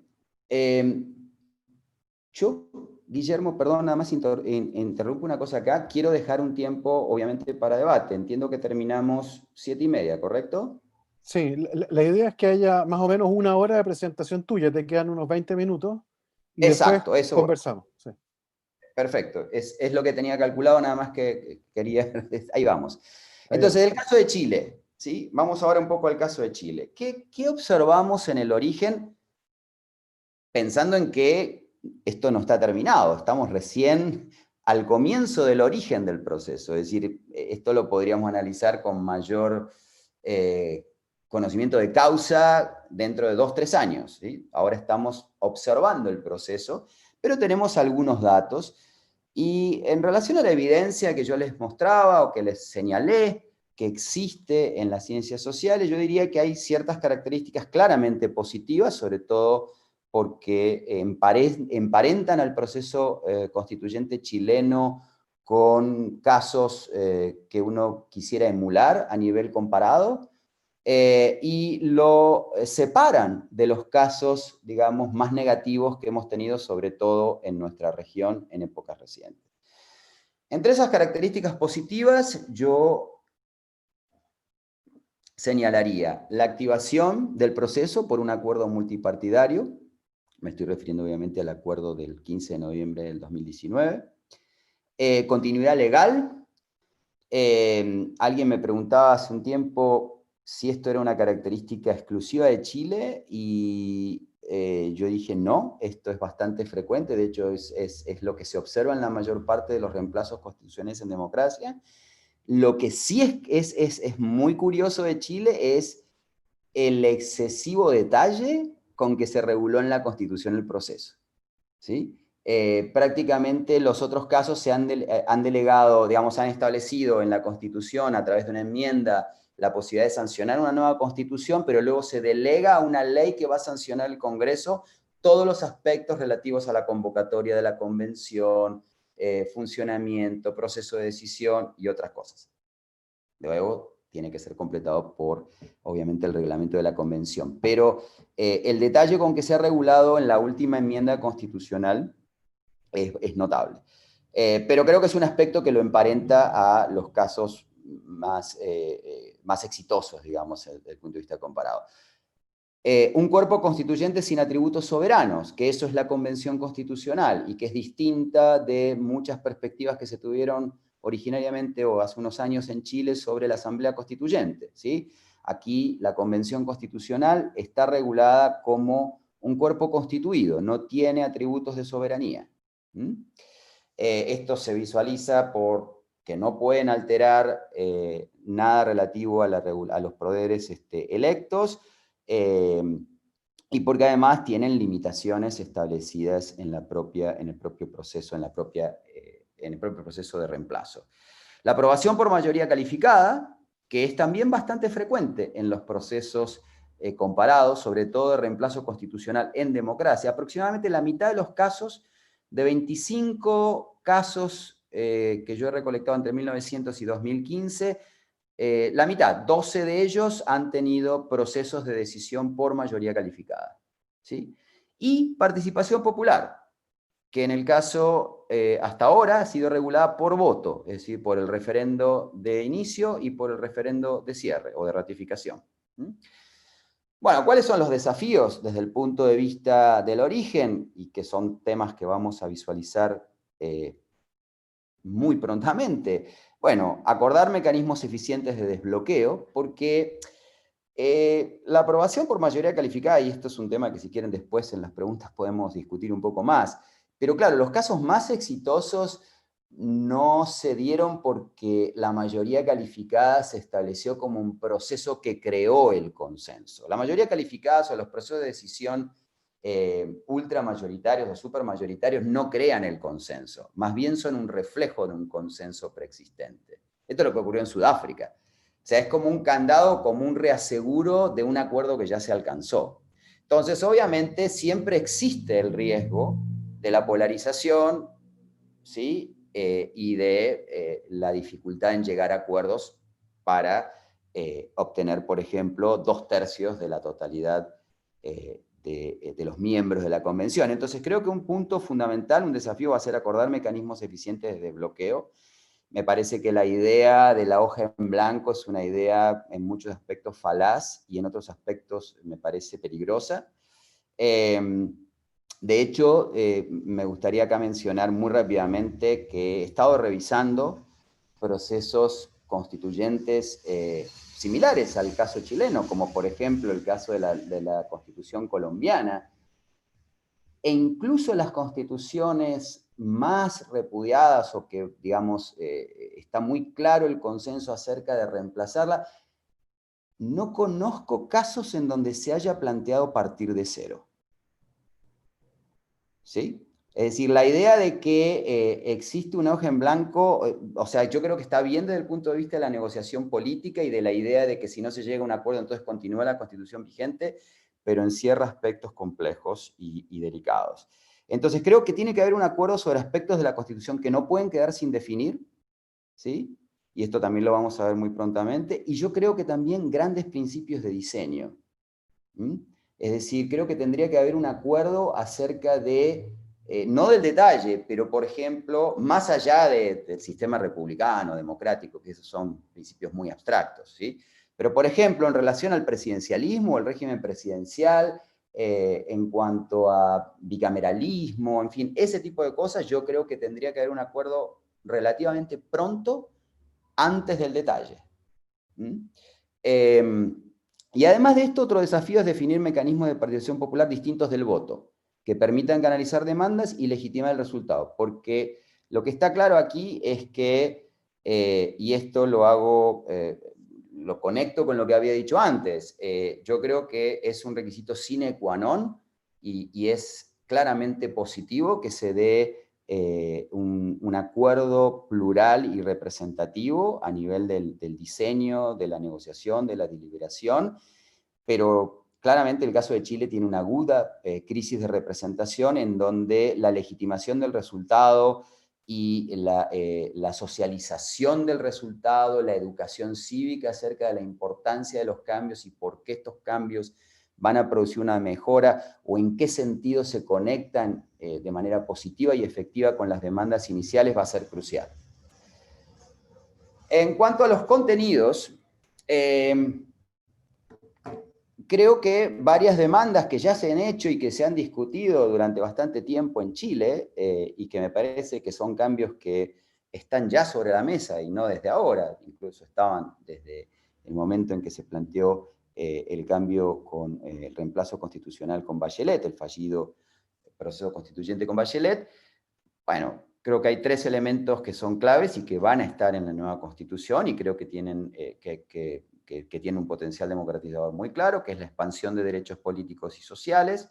Yo, Guillermo, perdón, nada más interrumpo una cosa acá. Quiero dejar un tiempo, obviamente, para debate. Entiendo que terminamos 7:30, ¿correcto? Sí, la idea es que haya más o menos una hora de presentación tuya, te quedan unos 20 minutos y después Exacto, eso. conversamos. Sí. Perfecto, es lo que tenía calculado, nada más que quería, ahí vamos. Ahí Entonces, vamos. el caso de Chile, ¿sí? Vamos ahora un poco al caso de Chile. ¿Qué observamos en el origen, pensando en que esto no está terminado? Estamos recién al comienzo del origen del proceso, es decir, esto lo podríamos analizar con mayor conocimiento de causa dentro de 2, 3 años, ¿sí? Ahora estamos observando el proceso, pero tenemos algunos datos. Y en relación a la evidencia que yo les mostraba o que les señalé que existe en las ciencias sociales, yo diría que hay ciertas características claramente positivas, sobre todo porque emparentan al proceso constituyente chileno con casos que uno quisiera emular a nivel comparado, y lo separan de los casos, digamos, más negativos que hemos tenido, sobre todo en nuestra región en épocas recientes. Entre esas características positivas, yo señalaría la activación del proceso por un acuerdo multipartidario, me estoy refiriendo obviamente al acuerdo del 15 de noviembre del 2019, continuidad legal. Alguien me preguntaba hace un tiempo si esto era una característica exclusiva de Chile y yo dije no, esto es bastante frecuente, de hecho es lo que se observa en la mayor parte de los reemplazos constitucionales en democracia. Lo que sí es muy curioso de Chile es el excesivo detalle con que se reguló en la Constitución el proceso, ¿sí? Prácticamente los otros casos se han delegado, digamos, han establecido en la Constitución a través de una enmienda la posibilidad de sancionar una nueva Constitución, pero luego se delega a una ley que va a sancionar el Congreso todos los aspectos relativos a la convocatoria de la convención, funcionamiento, proceso de decisión y otras cosas. Luego tiene que ser completado por, obviamente, el reglamento de la convención. Pero el detalle con que se ha regulado en la última enmienda constitucional es notable. Pero creo que es un aspecto que lo emparenta a los casos más exitosos, digamos, desde el punto de vista comparado. Un cuerpo constituyente sin atributos soberanos, que eso es la Convención Constitucional y que es distinta de muchas perspectivas que se tuvieron originariamente o hace unos años en Chile sobre la Asamblea Constituyente, ¿sí? Aquí la Convención Constitucional está regulada como un cuerpo constituido, no tiene atributos de soberanía. Esto se visualiza por que no pueden alterar nada relativo a los poderes electos, y porque además tienen limitaciones establecidas en el propio proceso, en el propio proceso de reemplazo. La aprobación por mayoría calificada, que es también bastante frecuente en los procesos comparados, sobre todo de reemplazo constitucional en democracia. Aproximadamente la mitad de los casos, de 25 casos que yo he recolectado entre 1900 y 2015, la mitad, 12 de ellos, han tenido procesos de decisión por mayoría calificada, ¿sí? Y participación popular, que en el caso hasta ahora ha sido regulada por voto, es decir, por el referendo de inicio y por el referendo de cierre o de ratificación. Bueno, ¿cuáles son los desafíos desde el punto de vista del origen? Y que son temas que vamos a visualizar muy prontamente. Bueno, acordar mecanismos eficientes de desbloqueo, porque la aprobación por mayoría calificada, y esto es un tema que si quieren después en las preguntas podemos discutir un poco más, pero claro, los casos más exitosos no se dieron porque la mayoría calificada se estableció como un proceso que creó el consenso. La mayoría calificada o los procesos de decisión ultramayoritarios o supermayoritarios no crean el consenso, más bien son un reflejo de un consenso preexistente. Esto es lo que ocurrió en Sudáfrica. O sea, es como un candado, como un reaseguro de un acuerdo que ya se alcanzó. Entonces, obviamente, siempre existe el riesgo de la polarización, ¿sí? Y de la dificultad en llegar a acuerdos para obtener, por ejemplo, 2/3 de la totalidad de los miembros de la convención. Entonces, creo que un punto fundamental, un desafío va a ser acordar mecanismos eficientes de desbloqueo. Me parece que la idea de la hoja en blanco es una idea en muchos aspectos falaz y en otros aspectos me parece peligrosa. De hecho, me gustaría acá mencionar muy rápidamente que he estado revisando procesos constituyentes similares al caso chileno, como por ejemplo el caso de la Constitución colombiana, e incluso las constituciones más repudiadas o que, digamos, está muy claro el consenso acerca de reemplazarla, no conozco casos en donde se haya planteado partir de cero. ¿Sí? Es decir, la idea de que existe una hoja en blanco, o sea, yo creo que está bien desde el punto de vista de la negociación política y de la idea de que si no se llega a un acuerdo, entonces continúa la Constitución vigente, pero encierra aspectos complejos y delicados. Entonces, creo que tiene que haber un acuerdo sobre aspectos de la Constitución que no pueden quedar sin definir, ¿sí? Y esto también lo vamos a ver muy prontamente. Y yo creo que también grandes principios de diseño. ¿Mm? Es decir, creo que tendría que haber un acuerdo acerca de, no del detalle, pero por ejemplo, más allá del sistema republicano, democrático, que esos son principios muy abstractos, ¿sí? Pero por ejemplo, en relación al presidencialismo, el régimen presidencial, en cuanto a bicameralismo, en fin, ese tipo de cosas, yo creo que tendría que haber un acuerdo relativamente pronto antes del detalle. ¿Mm? Y además de esto, otro desafío es definir mecanismos de participación popular distintos del voto, que permitan canalizar demandas y legitimar el resultado. Porque lo que está claro aquí es que, y esto lo hago, lo conecto con lo que había dicho antes, yo creo que es un requisito sine qua non y es claramente positivo que se dé un acuerdo plural y representativo a nivel del diseño, de la negociación, de la deliberación, pero claramente el caso de Chile tiene una aguda crisis de representación en donde la legitimación del resultado y la socialización del resultado, la educación cívica acerca de la importancia de los cambios y por qué estos cambios van a producir una mejora o en qué sentido se conectan de manera positiva y efectiva con las demandas iniciales va a ser crucial. En cuanto a los contenidos, creo que varias demandas que ya se han hecho y que se han discutido durante bastante tiempo en Chile y que me parece que son cambios que están ya sobre la mesa y no desde ahora, incluso estaban desde el momento en que se planteó el cambio con el reemplazo constitucional con Bachelet, el fallido proceso constituyente con Bachelet. Bueno, creo que hay tres elementos que son claves y que van a estar en la nueva Constitución y creo que tienen, que tienen un potencial democratizador muy claro, que es la expansión de derechos políticos y sociales,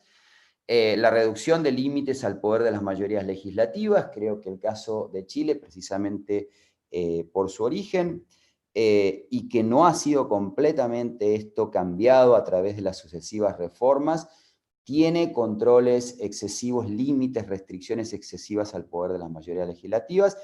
la reducción de límites al poder de las mayorías legislativas, creo que el caso de Chile, precisamente por su origen, y que no ha sido completamente esto cambiado a través de las sucesivas reformas, tiene controles excesivos, límites, restricciones excesivas al poder de las mayorías legislativas,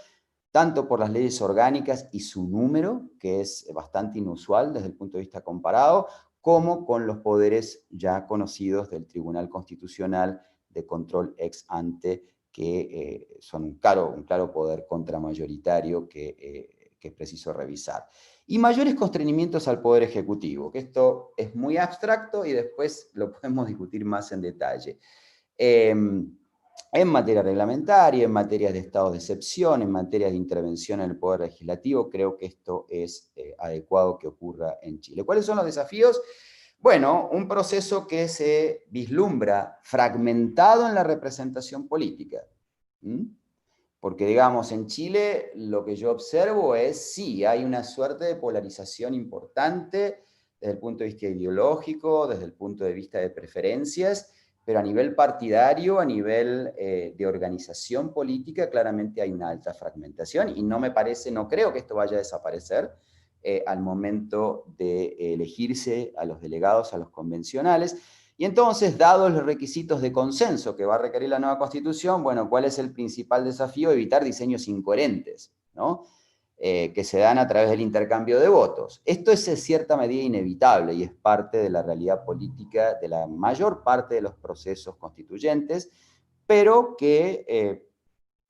tanto por las leyes orgánicas y su número, que es bastante inusual desde el punto de vista comparado, como con los poderes ya conocidos del Tribunal Constitucional de control ex ante, que son un claro poder contramayoritario que es preciso revisar. Y mayores constreñimientos al Poder Ejecutivo, que esto es muy abstracto y después lo podemos discutir más en detalle. En materia reglamentaria, en materia de estados de excepción, en materia de intervención en el Poder Legislativo, creo que esto es adecuado que ocurra en Chile. ¿Cuáles son los desafíos? Bueno, un proceso que se vislumbra fragmentado en la representación política. Porque, digamos, en Chile lo que yo observo es, sí, hay una suerte de polarización importante desde el punto de vista ideológico, desde el punto de vista de preferencias, pero a nivel partidario, a nivel de organización política, claramente hay una alta fragmentación y no me parece, no creo que esto vaya a desaparecer al momento de elegirse a los delegados, a los convencionales. Y entonces, dados los requisitos de consenso que va a requerir la nueva Constitución, bueno, ¿cuál es el principal desafío? Evitar diseños incoherentes, ¿no? Que se dan a través del intercambio de votos. Esto es en cierta medida inevitable y es parte de la realidad política de la mayor parte de los procesos constituyentes, pero que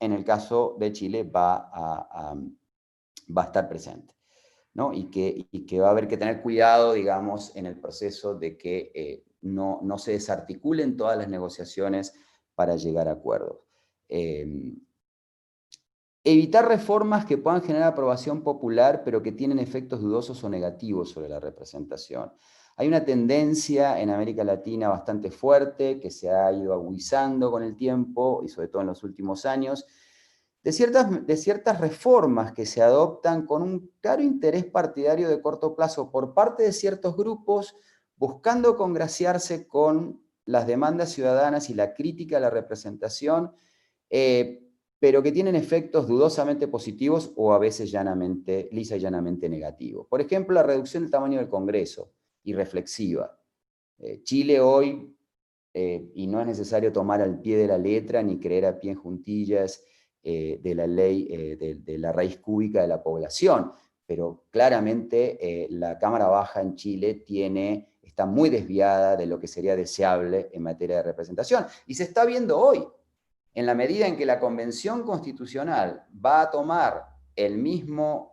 en el caso de Chile va va a estar presente, ¿no? Y que va a haber que tener cuidado, digamos, en el proceso de que no se desarticulen todas las negociaciones para llegar a acuerdos. Evitar reformas que puedan generar aprobación popular, pero que tienen efectos dudosos o negativos sobre la representación. Hay una tendencia en América Latina bastante fuerte, que se ha ido agudizando con el tiempo, y sobre todo en los últimos años, de ciertas reformas que se adoptan con un claro interés partidario de corto plazo por parte de ciertos grupos, buscando congraciarse con las demandas ciudadanas y la crítica a la representación, pero que tienen efectos dudosamente positivos o a veces lisa y llanamente negativos. Por ejemplo, la reducción del tamaño del Congreso, irreflexiva. Chile hoy, y no es necesario tomar al pie de la letra ni creer a pie en juntillas de la ley de la raíz cúbica de la población, pero claramente la Cámara Baja en Chile está muy desviada de lo que sería deseable en materia de representación. Y se está viendo hoy. En la medida en que la Convención Constitucional va a tomar el mismo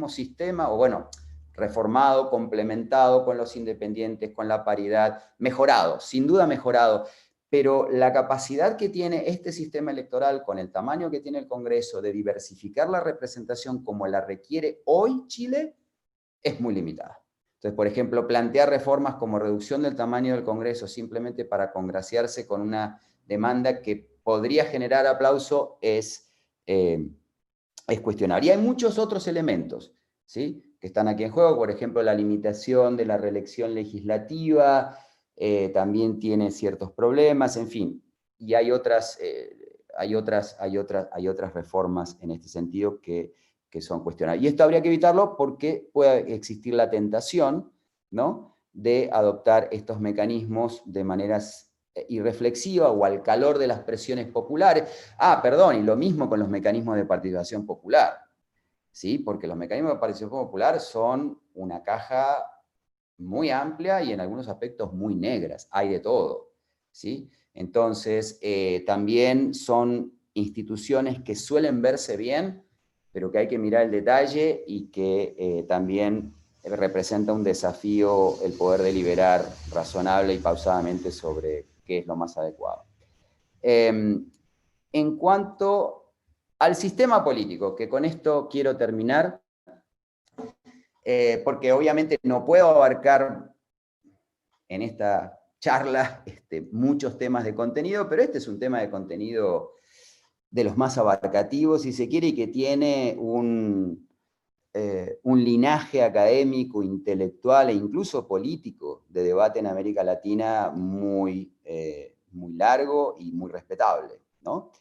sistema, o bueno, reformado, complementado con los independientes, con la paridad, mejorado, sin duda mejorado, pero la capacidad que tiene este sistema electoral, con el tamaño que tiene el Congreso, de diversificar la representación como la requiere hoy Chile, es muy limitada. Entonces, por ejemplo, plantear reformas como reducción del tamaño del Congreso simplemente para congraciarse con una demanda que podría generar aplauso es cuestionable. Y hay muchos otros elementos, ¿sí?, que están aquí en juego. Por ejemplo, la limitación de la reelección legislativa también tiene ciertos problemas, en fin. Y hay otras reformas en este sentido que son cuestionables. Y esto habría que evitarlo porque puede existir la tentación, ¿no?, de adoptar estos mecanismos de maneras irreflexiva o al calor de las presiones populares. Perdón, y lo mismo con los mecanismos de participación popular, ¿sí? Porque los mecanismos de participación popular son una caja muy amplia y en algunos aspectos muy negras, hay de todo, ¿sí? Entonces, también son instituciones que suelen verse bien, pero que hay que mirar el detalle y que también representa un desafío el poder deliberar razonable y pausadamente sobre qué es lo más adecuado. En cuanto al sistema político, que con esto quiero terminar, porque obviamente no puedo abarcar en esta charla muchos temas de contenido, pero este es un tema de contenido de los más abarcativos, si se quiere, y que tiene un linaje académico, intelectual e incluso político de debate en América Latina muy largo y muy respetable, ¿no?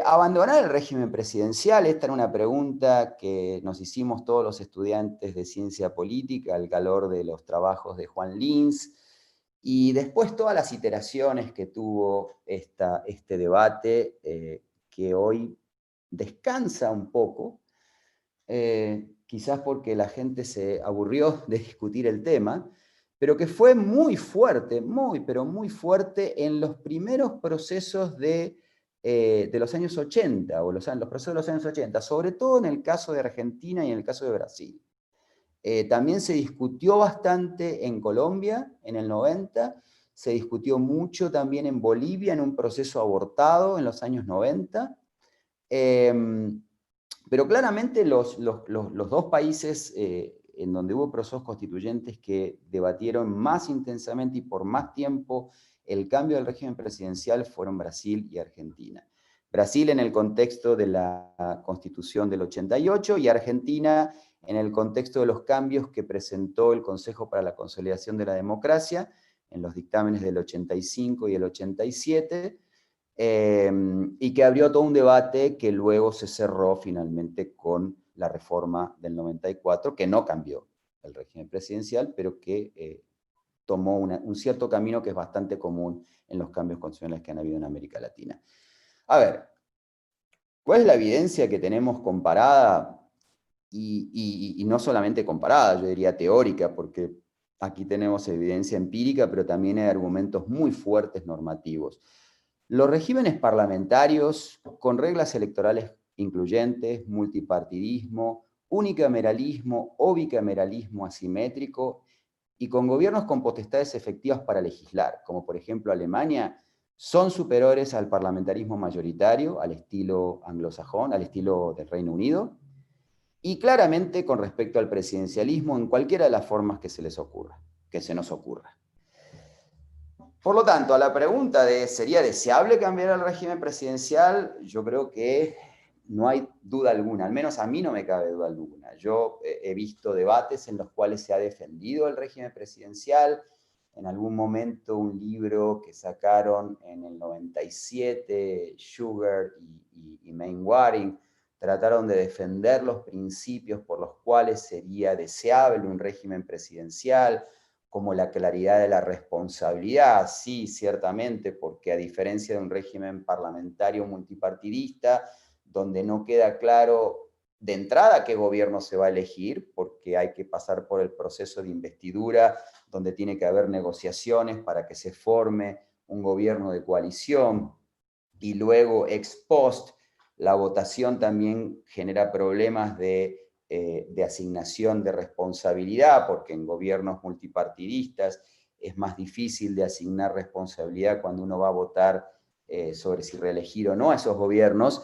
Abandonar el régimen presidencial, esta era una pregunta que nos hicimos todos los estudiantes de ciencia política al calor de los trabajos de Juan Lins, y después todas las iteraciones que tuvo este debate, que hoy descansa un poco, quizás porque la gente se aburrió de discutir el tema, pero que fue muy fuerte, pero muy fuerte en los primeros procesos de los años 80, o los procesos de los años 80, sobre todo en el caso de Argentina y en el caso de Brasil. También se discutió bastante en Colombia, en el 90, se discutió mucho también en Bolivia, en un proceso abortado en los años 90, pero claramente los dos países en donde hubo procesos constituyentes que debatieron más intensamente y por más tiempo el cambio del régimen presidencial fueron Brasil y Argentina. Brasil en el contexto de la Constitución del 88 y Argentina en el contexto de los cambios que presentó el Consejo para la Consolidación de la Democracia en los dictámenes del 85 y el 87, y que abrió todo un debate que luego se cerró finalmente con la reforma del 94, que no cambió el régimen presidencial, pero que tomó un cierto camino que es bastante común en los cambios constitucionales que han habido en América Latina. A ver, ¿cuál es la evidencia que tenemos comparada? Y no solamente comparada, yo diría teórica, porque aquí tenemos evidencia empírica, pero también hay argumentos muy fuertes normativos. Los regímenes parlamentarios con reglas electorales incluyentes, multipartidismo, unicameralismo o bicameralismo asimétrico, y con gobiernos con potestades efectivas para legislar, como por ejemplo Alemania, son superiores al parlamentarismo mayoritario, al estilo anglosajón, al estilo del Reino Unido, y claramente con respecto al presidencialismo en cualquiera de las formas que se les ocurra, que se nos ocurra. Por lo tanto, a la pregunta de ¿sería deseable cambiar el régimen presidencial? Yo creo que no hay duda alguna, al menos a mí no me cabe duda alguna. Yo he visto debates en los cuales se ha defendido el régimen presidencial. En algún momento un libro que sacaron en el 97, Sugar y Mainwaring, trataron de defender los principios por los cuales sería deseable un régimen presidencial, como la claridad de la responsabilidad, sí, ciertamente, porque a diferencia de un régimen parlamentario multipartidista, donde no queda claro de entrada qué gobierno se va a elegir, porque hay que pasar por el proceso de investidura, donde tiene que haber negociaciones para que se forme un gobierno de coalición, y luego ex post, la votación también genera problemas de asignación de responsabilidad, porque en gobiernos multipartidistas es más difícil de asignar responsabilidad cuando uno va a votar sobre si reelegir o no a esos gobiernos.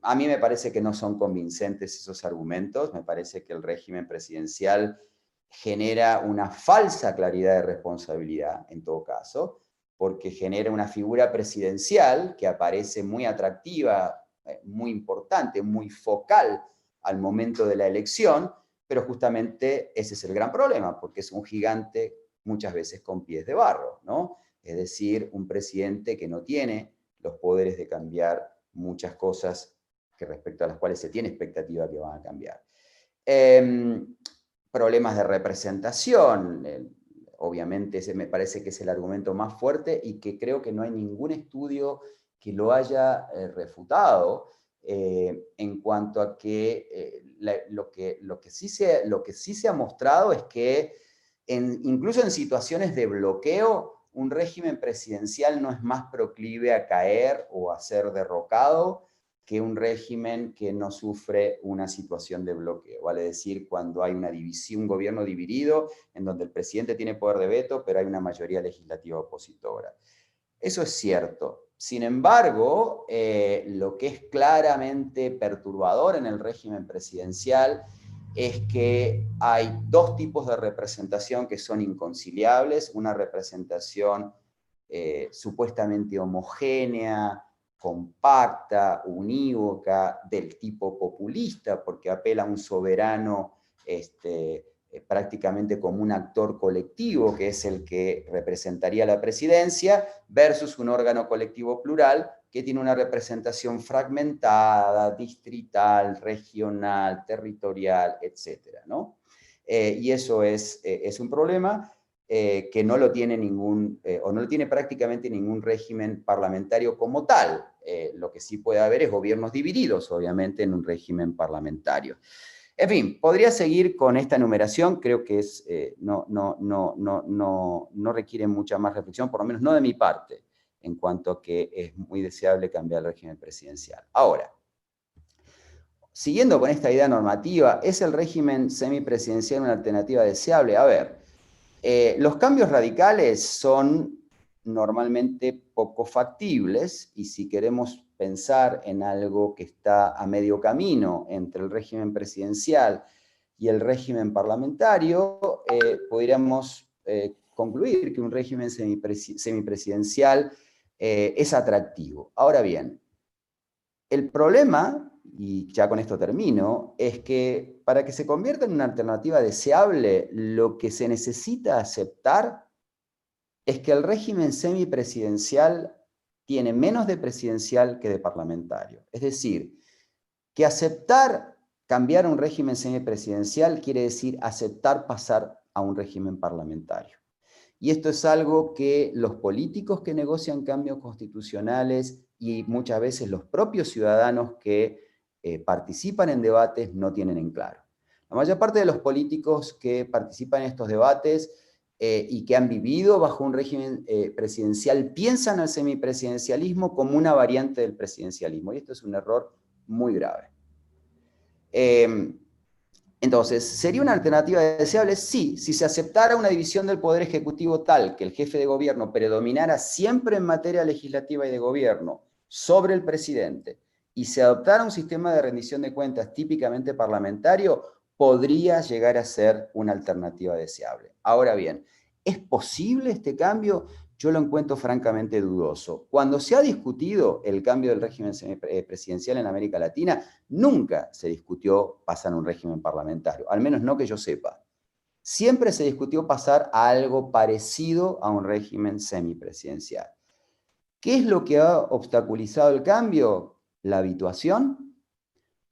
A mí me parece que no son convincentes esos argumentos, me parece que el régimen presidencial genera una falsa claridad de responsabilidad, en todo caso, porque genera una figura presidencial que aparece muy atractiva, muy importante, muy focal al momento de la elección, pero justamente ese es el gran problema, porque es un gigante muchas veces con pies de barro, ¿no? Es decir, un presidente que no tiene los poderes de cambiar muchas cosas que respecto a las cuales se tiene expectativa que van a cambiar. Problemas de representación, obviamente ese me parece que es el argumento más fuerte y que creo que no hay ningún estudio que lo haya refutado, en cuanto a que, lo que sí se ha mostrado es que incluso en situaciones de bloqueo, un régimen presidencial no es más proclive a caer o a ser derrocado que un régimen que no sufre una situación de bloqueo. Vale decir, cuando hay una división, un gobierno dividido, en donde el presidente tiene poder de veto, pero hay una mayoría legislativa opositora. Eso es cierto. Sin embargo, lo que es claramente perturbador en el régimen presidencial es que hay dos tipos de representación que son inconciliables. Una representación supuestamente homogénea, compacta, unívoca, del tipo populista, porque apela a un soberano prácticamente como un actor colectivo, que es el que representaría la presidencia, versus un órgano colectivo plural que tiene una representación fragmentada, distrital, regional, territorial, etc., ¿no? Y eso es un problema que no lo tiene o no lo tiene prácticamente ningún régimen parlamentario como tal. Lo que sí puede haber es gobiernos divididos, obviamente, en un régimen parlamentario. En fin, podría seguir con esta enumeración, creo que no requiere mucha más reflexión, por lo menos no de mi parte, en cuanto a que es muy deseable cambiar el régimen presidencial. Ahora, siguiendo con esta idea normativa, ¿es el régimen semipresidencial una alternativa deseable? A ver, los cambios radicales son normalmente poco factibles, y si queremos pensar en algo que está a medio camino entre el régimen presidencial y el régimen parlamentario, podríamos concluir que un régimen semipresidencial es atractivo. Ahora bien, el problema, y ya con esto termino, es que para que se convierta en una alternativa deseable, lo que se necesita aceptar es que el régimen semipresidencial tiene menos de presidencial que de parlamentario. Es decir, que aceptar cambiar a un régimen semipresidencial quiere decir aceptar pasar a un régimen parlamentario. Y esto es algo que los políticos que negocian cambios constitucionales y muchas veces los propios ciudadanos que participan en debates no tienen en claro. La mayor parte de los políticos que participan en estos debates y que han vivido bajo un régimen presidencial piensan al semipresidencialismo como una variante del presidencialismo, y esto es un error muy grave. Entonces, ¿sería una alternativa deseable? Sí, si se aceptara una división del Poder Ejecutivo tal que el jefe de gobierno predominara siempre en materia legislativa y de gobierno sobre el presidente, y se adoptara un sistema de rendición de cuentas típicamente parlamentario, podría llegar a ser una alternativa deseable. Ahora bien, ¿es posible este cambio? Yo lo encuentro francamente dudoso. Cuando se ha discutido el cambio del régimen presidencial en América Latina, nunca se discutió pasar a un régimen parlamentario, al menos no que yo sepa. Siempre se discutió pasar a algo parecido a un régimen semipresidencial. ¿Qué es lo que ha obstaculizado el cambio? La habituación,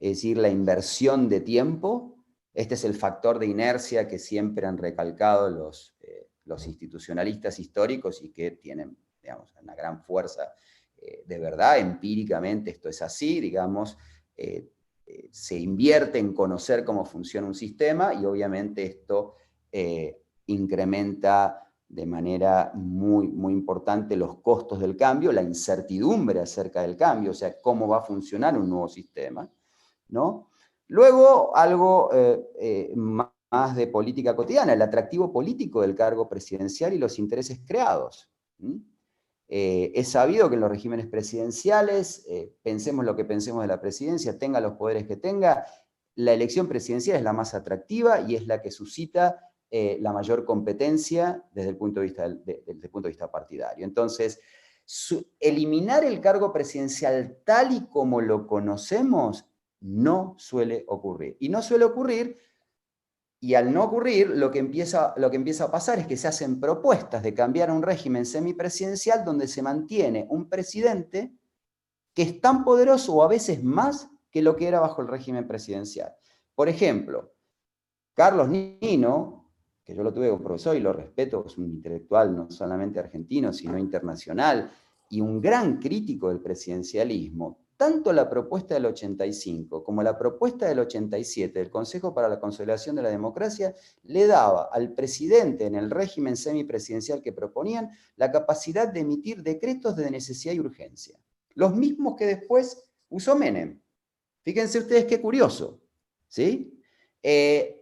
es decir, la inversión de tiempo. Este es el factor de inercia que siempre han recalcado los institucionalistas históricos y que tienen, digamos, una gran fuerza de verdad. Empíricamente esto es así, digamos, se invierte en conocer cómo funciona un sistema y obviamente esto incrementa de manera muy, muy importante los costos del cambio, la incertidumbre acerca del cambio, o sea, cómo va a funcionar un nuevo sistema, ¿no? Luego, algo más de política cotidiana, el atractivo político del cargo presidencial y los intereses creados. Es sabido que en los regímenes presidenciales, pensemos lo que pensemos de la presidencia, tenga los poderes que tenga, la elección presidencial es la más atractiva y es la que suscita la mayor competencia desde el punto de vista partidario. Entonces, eliminar el cargo presidencial tal y como lo conocemos no suele ocurrir. Y no suele ocurrir, y al no ocurrir, lo que empieza a pasar es que se hacen propuestas de cambiar a un régimen semipresidencial donde se mantiene un presidente que es tan poderoso o a veces más que lo que era bajo el régimen presidencial. Por ejemplo, Carlos Nino, que yo lo tuve como profesor y lo respeto, es un intelectual no solamente argentino, sino internacional, y un gran crítico del presidencialismo, tanto la propuesta del 85 como la propuesta del 87 del Consejo para la Consolidación de la Democracia le daba al presidente en el régimen semipresidencial que proponían la capacidad de emitir decretos de necesidad y urgencia. Los mismos que después usó Menem. Fíjense ustedes qué curioso, ¿sí?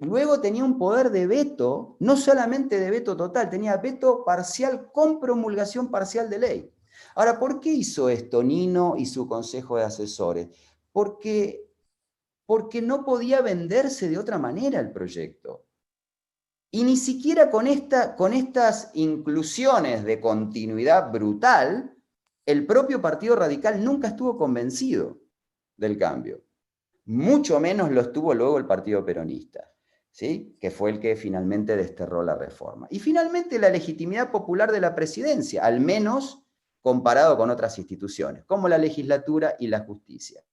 Luego tenía un poder de veto, no solamente de veto total, tenía veto parcial con promulgación parcial de ley. Ahora, ¿por qué hizo esto Nino y su consejo de asesores? Porque no podía venderse de otra manera el proyecto. Y ni siquiera con estas inclusiones de continuidad brutal, el propio Partido Radical nunca estuvo convencido del cambio. Mucho menos lo estuvo luego el Partido Peronista, ¿sí? Que fue el que finalmente desterró la reforma. Y finalmente la legitimidad popular de la presidencia, al menos comparado con otras instituciones, como la legislatura y la justicia.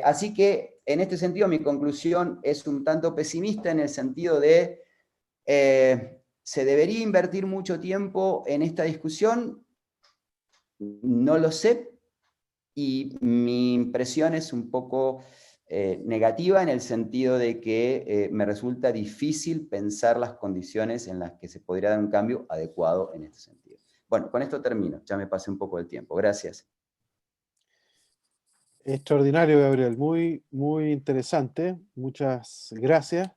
Así que, en este sentido, mi conclusión es un tanto pesimista en el sentido de ¿se debería invertir mucho tiempo en esta discusión? No lo sé, y mi impresión es un poco negativa en el sentido de que me resulta difícil pensar las condiciones en las que se podría dar un cambio adecuado en este sentido. Bueno, con esto termino, ya me pasé un poco del tiempo. Gracias. Extraordinario, Gabriel, muy, muy interesante. Muchas gracias.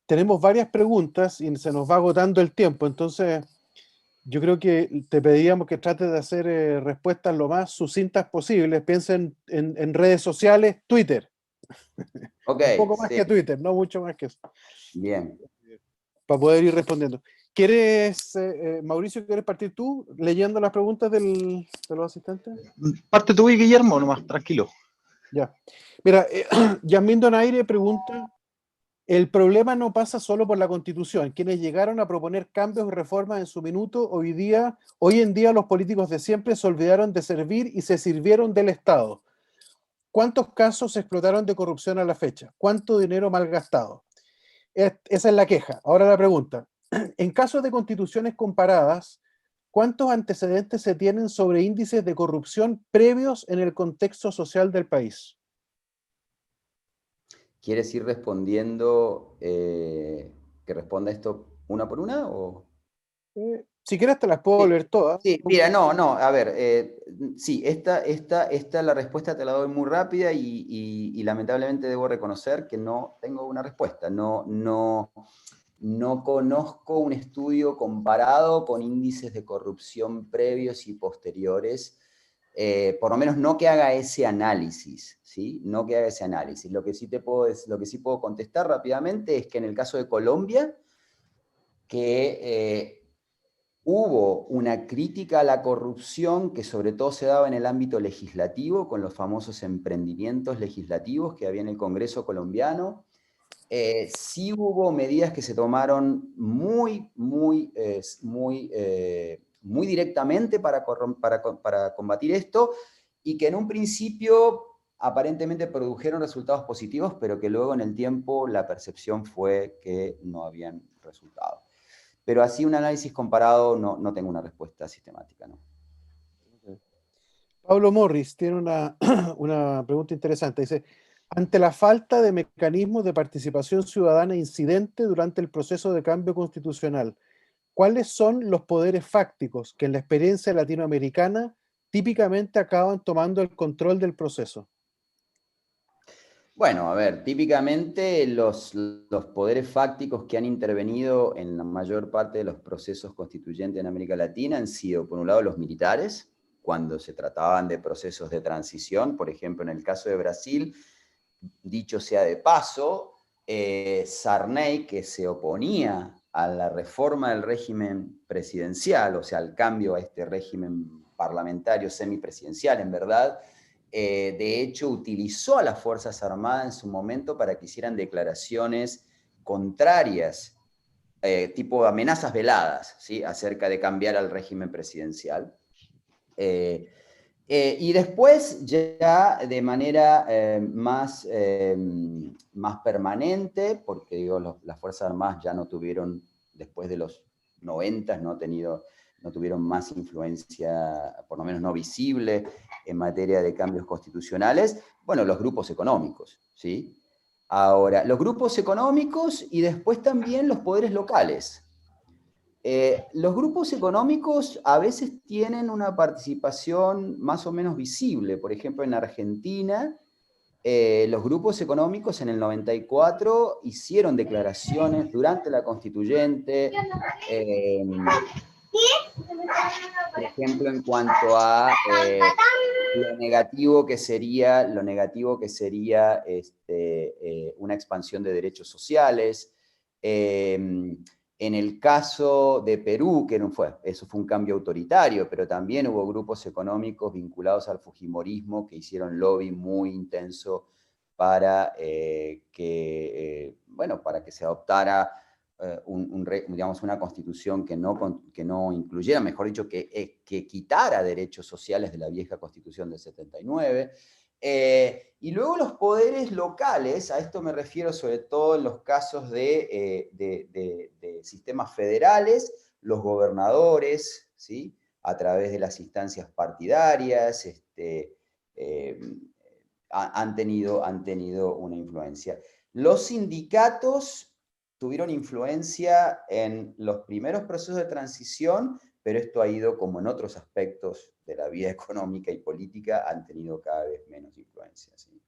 Tenemos varias preguntas y se nos va agotando el tiempo, entonces yo creo que te pediríamos que trates de hacer respuestas lo más sucintas posibles. Piensa en redes sociales, Twitter. Ok, Un poco más sí. que Twitter, no mucho más que eso. Bien. Para poder ir respondiendo. ¿Quieres, Mauricio, quieres partir tú leyendo las preguntas de los asistentes? Parte tú y Guillermo, nomás, tranquilo. Ya. Mira, Yasmín Donaire pregunta: el problema no pasa solo por la Constitución. Quienes llegaron a proponer cambios y reformas en su minuto, hoy en día los políticos de siempre se olvidaron de servir y se sirvieron del Estado. ¿Cuántos casos se explotaron de corrupción a la fecha? ¿Cuánto dinero malgastado? Esa es la queja. Ahora la pregunta: en caso de constituciones comparadas, ¿cuántos antecedentes se tienen sobre índices de corrupción previos en el contexto social del país? ¿Quieres ir respondiendo, que responda esto ¿Una por una o...? Si quieres te las puedo Sí. leer todas. Sí, mira, no, a ver, sí, la respuesta te la doy muy rápida y lamentablemente debo reconocer que no tengo una respuesta. No conozco un estudio comparado con índices de corrupción previos y posteriores, por lo menos no que haga ese análisis, ¿sí? No que haga ese análisis. Lo que sí puedo contestar rápidamente es que en el caso de Colombia, que hubo una crítica a la corrupción que sobre todo se daba en el ámbito legislativo, con los famosos emprendimientos legislativos que había en el Congreso colombiano. Sí hubo medidas que se tomaron muy directamente para combatir esto, y que en un principio aparentemente produjeron resultados positivos, pero que luego en el tiempo la percepción fue que no habían resultado. Pero así un análisis comparado no tengo una respuesta sistemática, ¿no? Pablo Morris tiene una, una pregunta interesante. Dice, ante la falta de mecanismos de participación ciudadana incidente durante el proceso de cambio constitucional, ¿cuáles son los poderes fácticos que en la experiencia latinoamericana típicamente acaban tomando el control del proceso? Bueno, a ver, típicamente los poderes fácticos que han intervenido en la mayor parte de los procesos constituyentes en América Latina han sido, por un lado, los militares, cuando se trataban de procesos de transición. Por ejemplo, en el caso de Brasil, dicho sea de paso, Sarney, que se oponía a la reforma del régimen presidencial, o sea, al cambio a este régimen parlamentario semipresidencial, en verdad, de hecho, utilizó a las Fuerzas Armadas en su momento para que hicieran declaraciones contrarias, tipo amenazas veladas, ¿sí?, acerca de cambiar al régimen presidencial. Y después, ya de manera más permanente, porque digo, las Fuerzas Armadas ya no tuvieron, después de los 90, no tuvieron más influencia, por lo menos no visible, en materia de cambios constitucionales. Bueno, los grupos económicos, ¿sí? Ahora, los grupos económicos y después también los poderes locales. Los grupos económicos a veces tienen una participación más o menos visible. Por ejemplo, en Argentina, los grupos económicos en el 94 hicieron declaraciones durante la constituyente, por ejemplo, en cuanto a lo negativo que sería una expansión de derechos sociales. En el caso de Perú, eso fue un cambio autoritario, pero también hubo grupos económicos vinculados al fujimorismo que hicieron lobby muy intenso para que se adoptara una constitución que no incluyera, mejor dicho, que quitara derechos sociales de la vieja constitución del 79. Y luego los poderes locales, a esto me refiero sobre todo en los casos de sistemas federales, los gobernadores, ¿sí?, a través de las instancias partidarias, han tenido una influencia. Los sindicatos tuvieron influencia en los primeros procesos de transición, pero esto ha ido, como en otros aspectos de la vida económica y política, han tenido cada vez menos influencia, ¿sí?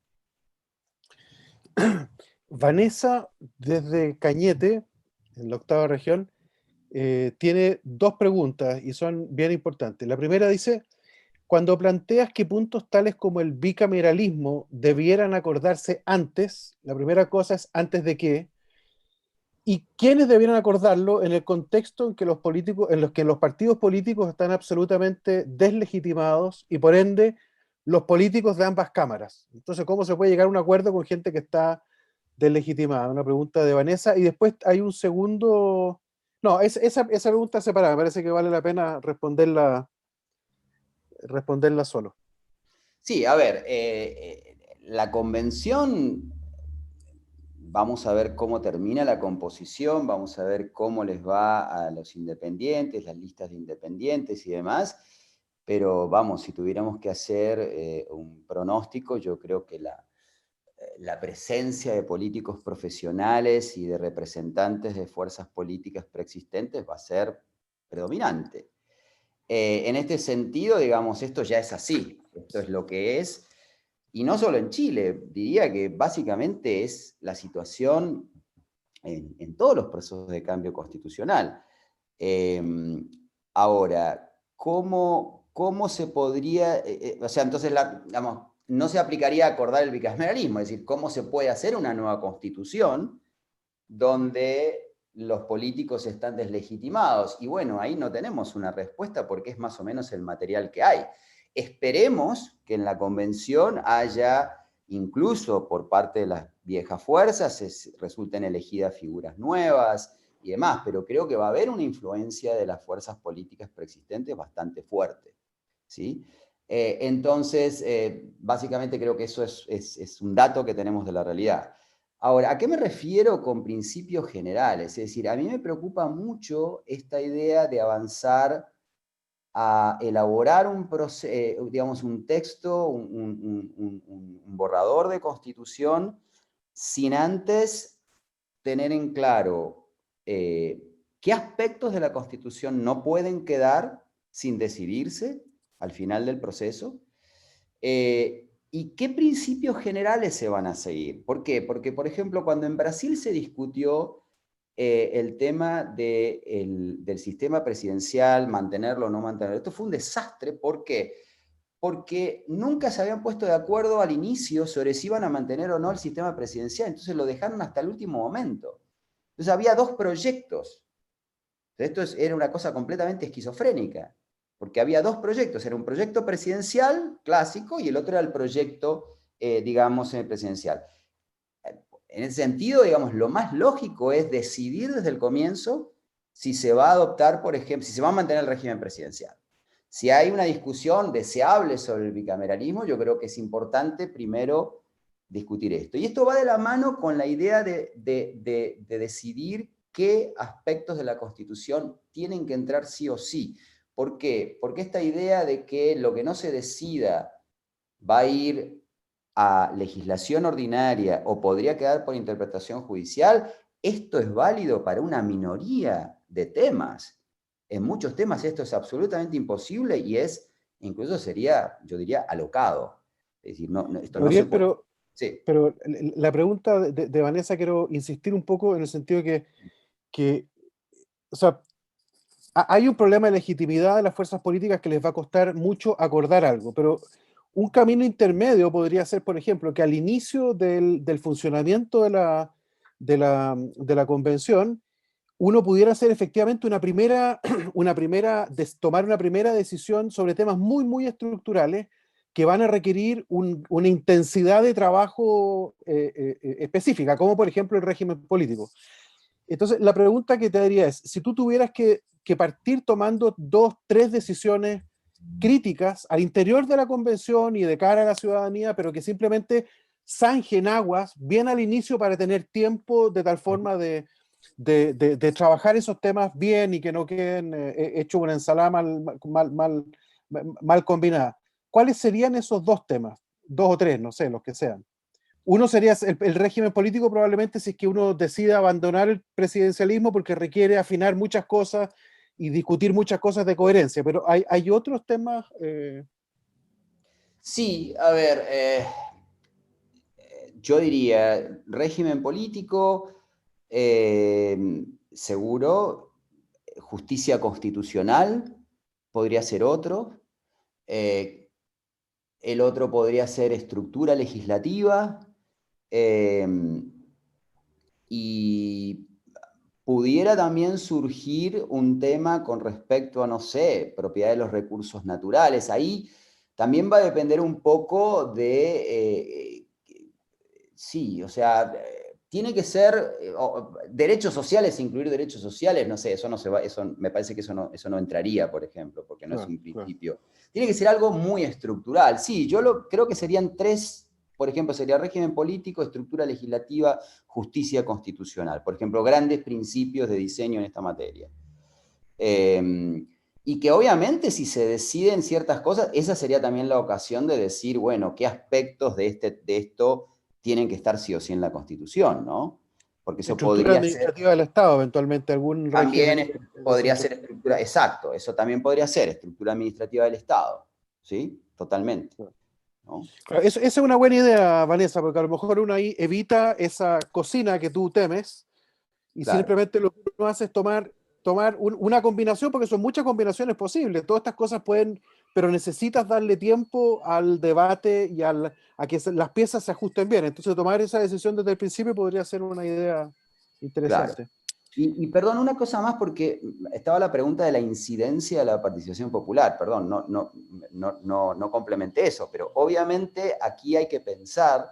Vanessa, desde Cañete, en la 8ª región, tiene dos preguntas y son bien importantes. La primera dice, cuando planteas que puntos tales como el bicameralismo debieran acordarse antes, la primera cosa es antes de qué, y quiénes debieran acordarlo en el contexto en que los partidos políticos están absolutamente deslegitimados y por ende los políticos de ambas cámaras. Entonces, ¿cómo se puede llegar a un acuerdo con gente que está deslegitimada? Una pregunta de Vanessa. Y después hay un segundo... No, esa pregunta separada, me parece que vale la pena responderla solo. Sí, a ver, la convención, vamos a ver cómo termina la composición, vamos a ver cómo les va a los independientes, las listas de independientes y demás, pero vamos, si tuviéramos que hacer un pronóstico, yo creo que la presencia de políticos profesionales y de representantes de fuerzas políticas preexistentes va a ser predominante. En este sentido, digamos, esto ya es así, esto es lo que es, y no solo en Chile, diría que básicamente es la situación en todos los procesos de cambio constitucional. Ahora, ¿cómo se podría, o sea, entonces, digamos, no se aplicaría a acordar el bicameralismo, es decir, ¿cómo se puede hacer una nueva constitución donde los políticos están deslegitimados? Y bueno, ahí no tenemos una respuesta porque es más o menos el material que hay. Esperemos que en la convención haya, incluso por parte de las viejas fuerzas, resulten elegidas figuras nuevas y demás, pero creo que va a haber una influencia de las fuerzas políticas preexistentes bastante fuerte, ¿sí? Entonces, básicamente creo que eso es un dato que tenemos de la realidad. Ahora, ¿a qué me refiero con principios generales? Es decir, a mí me preocupa mucho esta idea de avanzar a elaborar digamos, un texto, un borrador de constitución, sin antes tener en claro qué aspectos de la constitución no pueden quedar sin decidirse al final del proceso, y qué principios generales se van a seguir. ¿Por qué? Porque, por ejemplo, cuando en Brasil se discutió el tema del sistema presidencial, mantenerlo o no mantenerlo, esto fue un desastre. ¿Por qué? Porque nunca se habían puesto de acuerdo al inicio sobre si iban a mantener o no el sistema presidencial, entonces lo dejaron hasta el último momento. Entonces había dos proyectos. Esto era una cosa completamente esquizofrénica, porque había dos proyectos, era un proyecto presidencial clásico y el otro era el proyecto, digamos, presidencial. En ese sentido, digamos, lo más lógico es decidir desde el comienzo si se va a adoptar, por ejemplo, si se va a mantener el régimen presidencial. Si hay una discusión deseable sobre el bicameralismo, yo creo que es importante primero discutir esto. Y esto va de la mano con la idea de decidir qué aspectos de la Constitución tienen que entrar sí o sí. ¿Por qué? Porque esta idea de que lo que no se decida va a ir a legislación ordinaria o podría quedar por interpretación judicial, esto es válido para una minoría de temas. En muchos temas esto es absolutamente imposible y incluso sería, yo diría, alocado. Es decir, esto no se puede. Sí. Pero la pregunta de Vanessa, quiero insistir un poco en el sentido que o sea, hay un problema de legitimidad de las fuerzas políticas que les va a costar mucho acordar algo, pero un camino intermedio podría ser, por ejemplo, que al inicio del funcionamiento de la convención, uno pudiera hacer efectivamente tomar una primera decisión sobre temas muy, muy estructurales que van a requerir una intensidad de trabajo específica, como por ejemplo el régimen político. Entonces, la pregunta que te daría es, si tú tuvieras que partir tomando 2, 3 decisiones críticas al interior de la convención y de cara a la ciudadanía, pero que simplemente zanjen aguas bien al inicio para tener tiempo de tal forma de trabajar esos temas bien y que no queden hechos una ensalada mal combinada. ¿Cuáles serían esos 2 temas? 2 o 3, no sé, los que sean. Uno sería el régimen político, probablemente, si es que uno decide abandonar el presidencialismo porque requiere afinar muchas cosas y discutir muchas cosas de coherencia, pero hay otros temas. Sí, a ver, yo diría régimen político, seguro, justicia constitucional podría ser otro, el otro podría ser estructura legislativa, y pudiera también surgir un tema con respecto a, no sé, propiedad de los recursos naturales. Ahí también va a depender un poco de, sí, o sea, tiene que ser derechos sociales, incluir derechos sociales, no sé, eso no se va, me parece que eso no entraría, por ejemplo, porque no es un principio. Tiene que ser algo muy estructural. Sí, yo creo que serían 3. Por ejemplo, sería régimen político, estructura legislativa, justicia constitucional. Por ejemplo, grandes principios de diseño en esta materia. Y que obviamente si se deciden ciertas cosas, esa sería también la ocasión de decir, bueno, qué aspectos de esto tienen que estar sí o sí en la Constitución, ¿no? Porque eso Estructura podría administrativa ser... del Estado, eventualmente algún También régimen. podría ser estructura, exacto, eso también podría ser estructura administrativa del Estado, ¿sí? Totalmente, ¿no? Claro, esa es una buena idea, Vanessa, porque a lo mejor uno ahí evita esa cocina que tú temes y Claro, simplemente lo que uno hace es tomar una combinación, porque son muchas combinaciones posibles. Todas estas cosas pueden, pero necesitas darle tiempo al debate y a que las piezas se ajusten bien. Entonces, tomar esa decisión desde el principio podría ser una idea claro. interesante. Y perdón, una cosa más, porque estaba la pregunta de la incidencia de la participación popular. Perdón, no complementé eso, pero obviamente aquí hay que pensar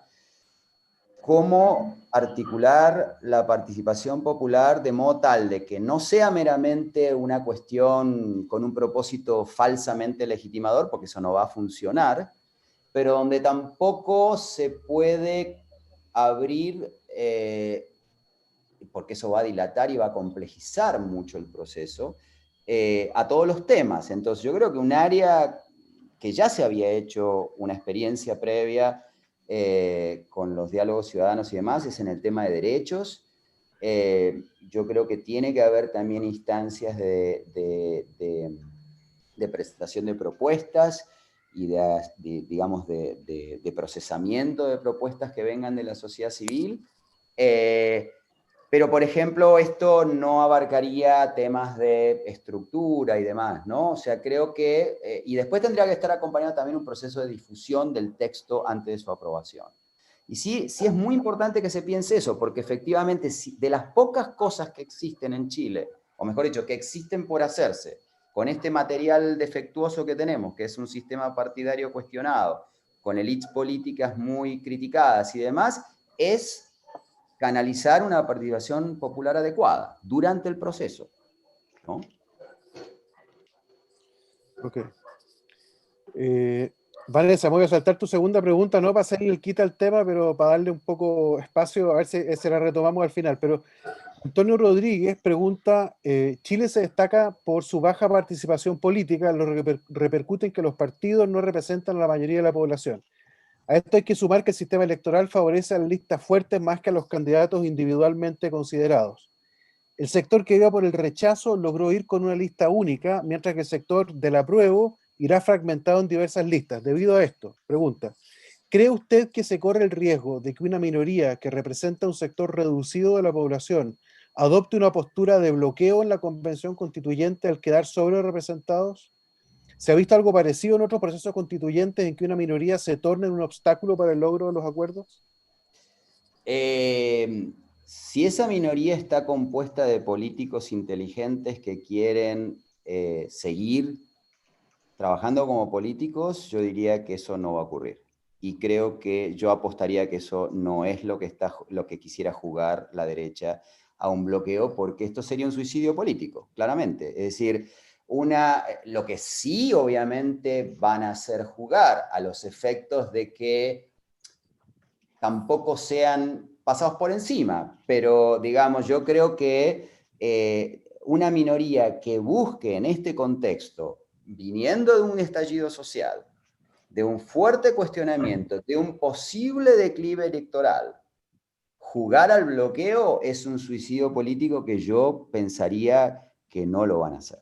cómo articular la participación popular de modo tal de que no sea meramente una cuestión con un propósito falsamente legitimador, porque eso no va a funcionar, pero donde tampoco se puede abrir, porque eso va a dilatar y va a complejizar mucho el proceso, a todos los temas. Entonces yo creo que un área que ya se había hecho una experiencia previa con los diálogos ciudadanos y demás, es en el tema de derechos. Yo creo que tiene que haber también instancias de presentación de propuestas y digamos, de procesamiento de propuestas que vengan de la sociedad civil. Pero, por ejemplo, esto no abarcaría temas de estructura y demás, ¿no? O sea, creo que... y después tendría que estar acompañado también un proceso de difusión del texto antes de su aprobación. Y sí es muy importante que se piense eso, porque efectivamente de las pocas cosas que existen en Chile, o mejor dicho, que existen por hacerse, con este material defectuoso que tenemos, que es un sistema partidario cuestionado, con élites políticas muy criticadas y demás, es canalizar una participación popular adecuada durante el proceso, ¿no? Ok. Vanessa, me voy a saltar tu segunda pregunta, no para hacerle el quita al tema, pero para darle un poco espacio, a ver si se la retomamos al final. Pero Antonio Rodríguez pregunta, Chile se destaca por su baja participación política, lo que repercute en que los partidos no representan a la mayoría de la población. A esto hay que sumar que el sistema electoral favorece a las listas fuertes más que a los candidatos individualmente considerados. El sector que iba por el rechazo logró ir con una lista única, mientras que el sector del apruebo irá fragmentado en diversas listas. Debido a esto, pregunta, ¿cree usted que se corre el riesgo de que una minoría que representa un sector reducido de la población adopte una postura de bloqueo en la convención constituyente al quedar sobre representados? ¿Se ha visto algo parecido en otros procesos constituyentes en que una minoría se torne en un obstáculo para el logro de los acuerdos? Si esa minoría está compuesta de políticos inteligentes que quieren seguir trabajando como políticos, yo diría que eso no va a ocurrir. Y creo que yo apostaría que eso no es lo que quisiera jugar la derecha a un bloqueo, porque esto sería un suicidio político, claramente. Es decir, lo que sí obviamente van a hacer jugar a los efectos de que tampoco sean pasados por encima, pero digamos, yo creo que una minoría que busque en este contexto, viniendo de un estallido social, de un fuerte cuestionamiento, de un posible declive electoral, jugar al bloqueo es un suicidio político que yo pensaría que no lo van a hacer.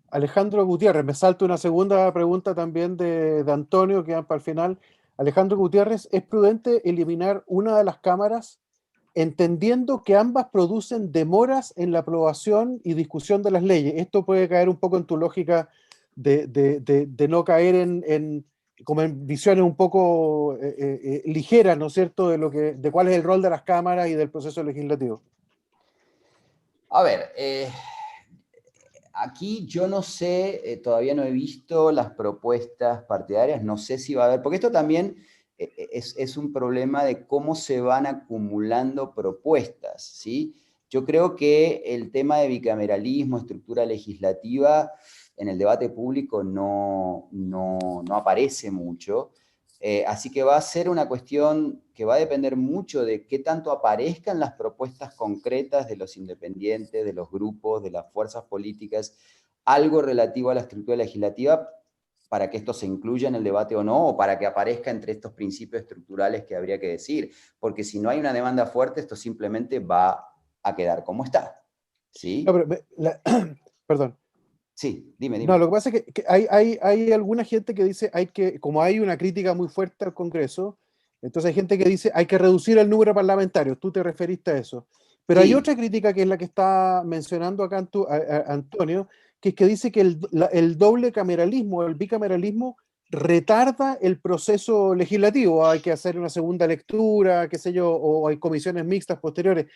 Alejandro Gutiérrez, me salto una segunda pregunta también de Antonio, que van para el final. Alejandro Gutiérrez, ¿es prudente eliminar una de las cámaras entendiendo que ambas producen demoras en la aprobación y discusión de las leyes? Esto puede caer un poco en tu lógica de no caer como en visiones un poco ligeras, ¿no es cierto?, de cuál es el rol de las cámaras y del proceso legislativo. A ver, aquí yo no sé, todavía no he visto las propuestas partidarias, no sé si va a haber, porque esto también es un problema de cómo se van acumulando propuestas, ¿sí? Yo creo que el tema de bicameralismo, estructura legislativa, en el debate público no aparece mucho. Así que va a ser una cuestión que va a depender mucho de qué tanto aparezcan las propuestas concretas de los independientes, de los grupos, de las fuerzas políticas, algo relativo a la estructura legislativa, para que esto se incluya en el debate o no, o para que aparezca entre estos principios estructurales que habría que decir, porque si no hay una demanda fuerte, esto simplemente va a quedar como está. ¿Sí? No, pero perdón. Sí, dime. No, lo que pasa es que hay alguna gente que dice, como hay una crítica muy fuerte al Congreso, entonces hay gente que dice hay que reducir el número de parlamentarios. Tú te referiste a eso. Pero Sí. hay otra crítica que es la que está mencionando acá Antonio, que es que dice que el doble cameralismo, el bicameralismo, retarda el proceso legislativo. Hay que hacer una segunda lectura, qué sé yo, o hay comisiones mixtas posteriores.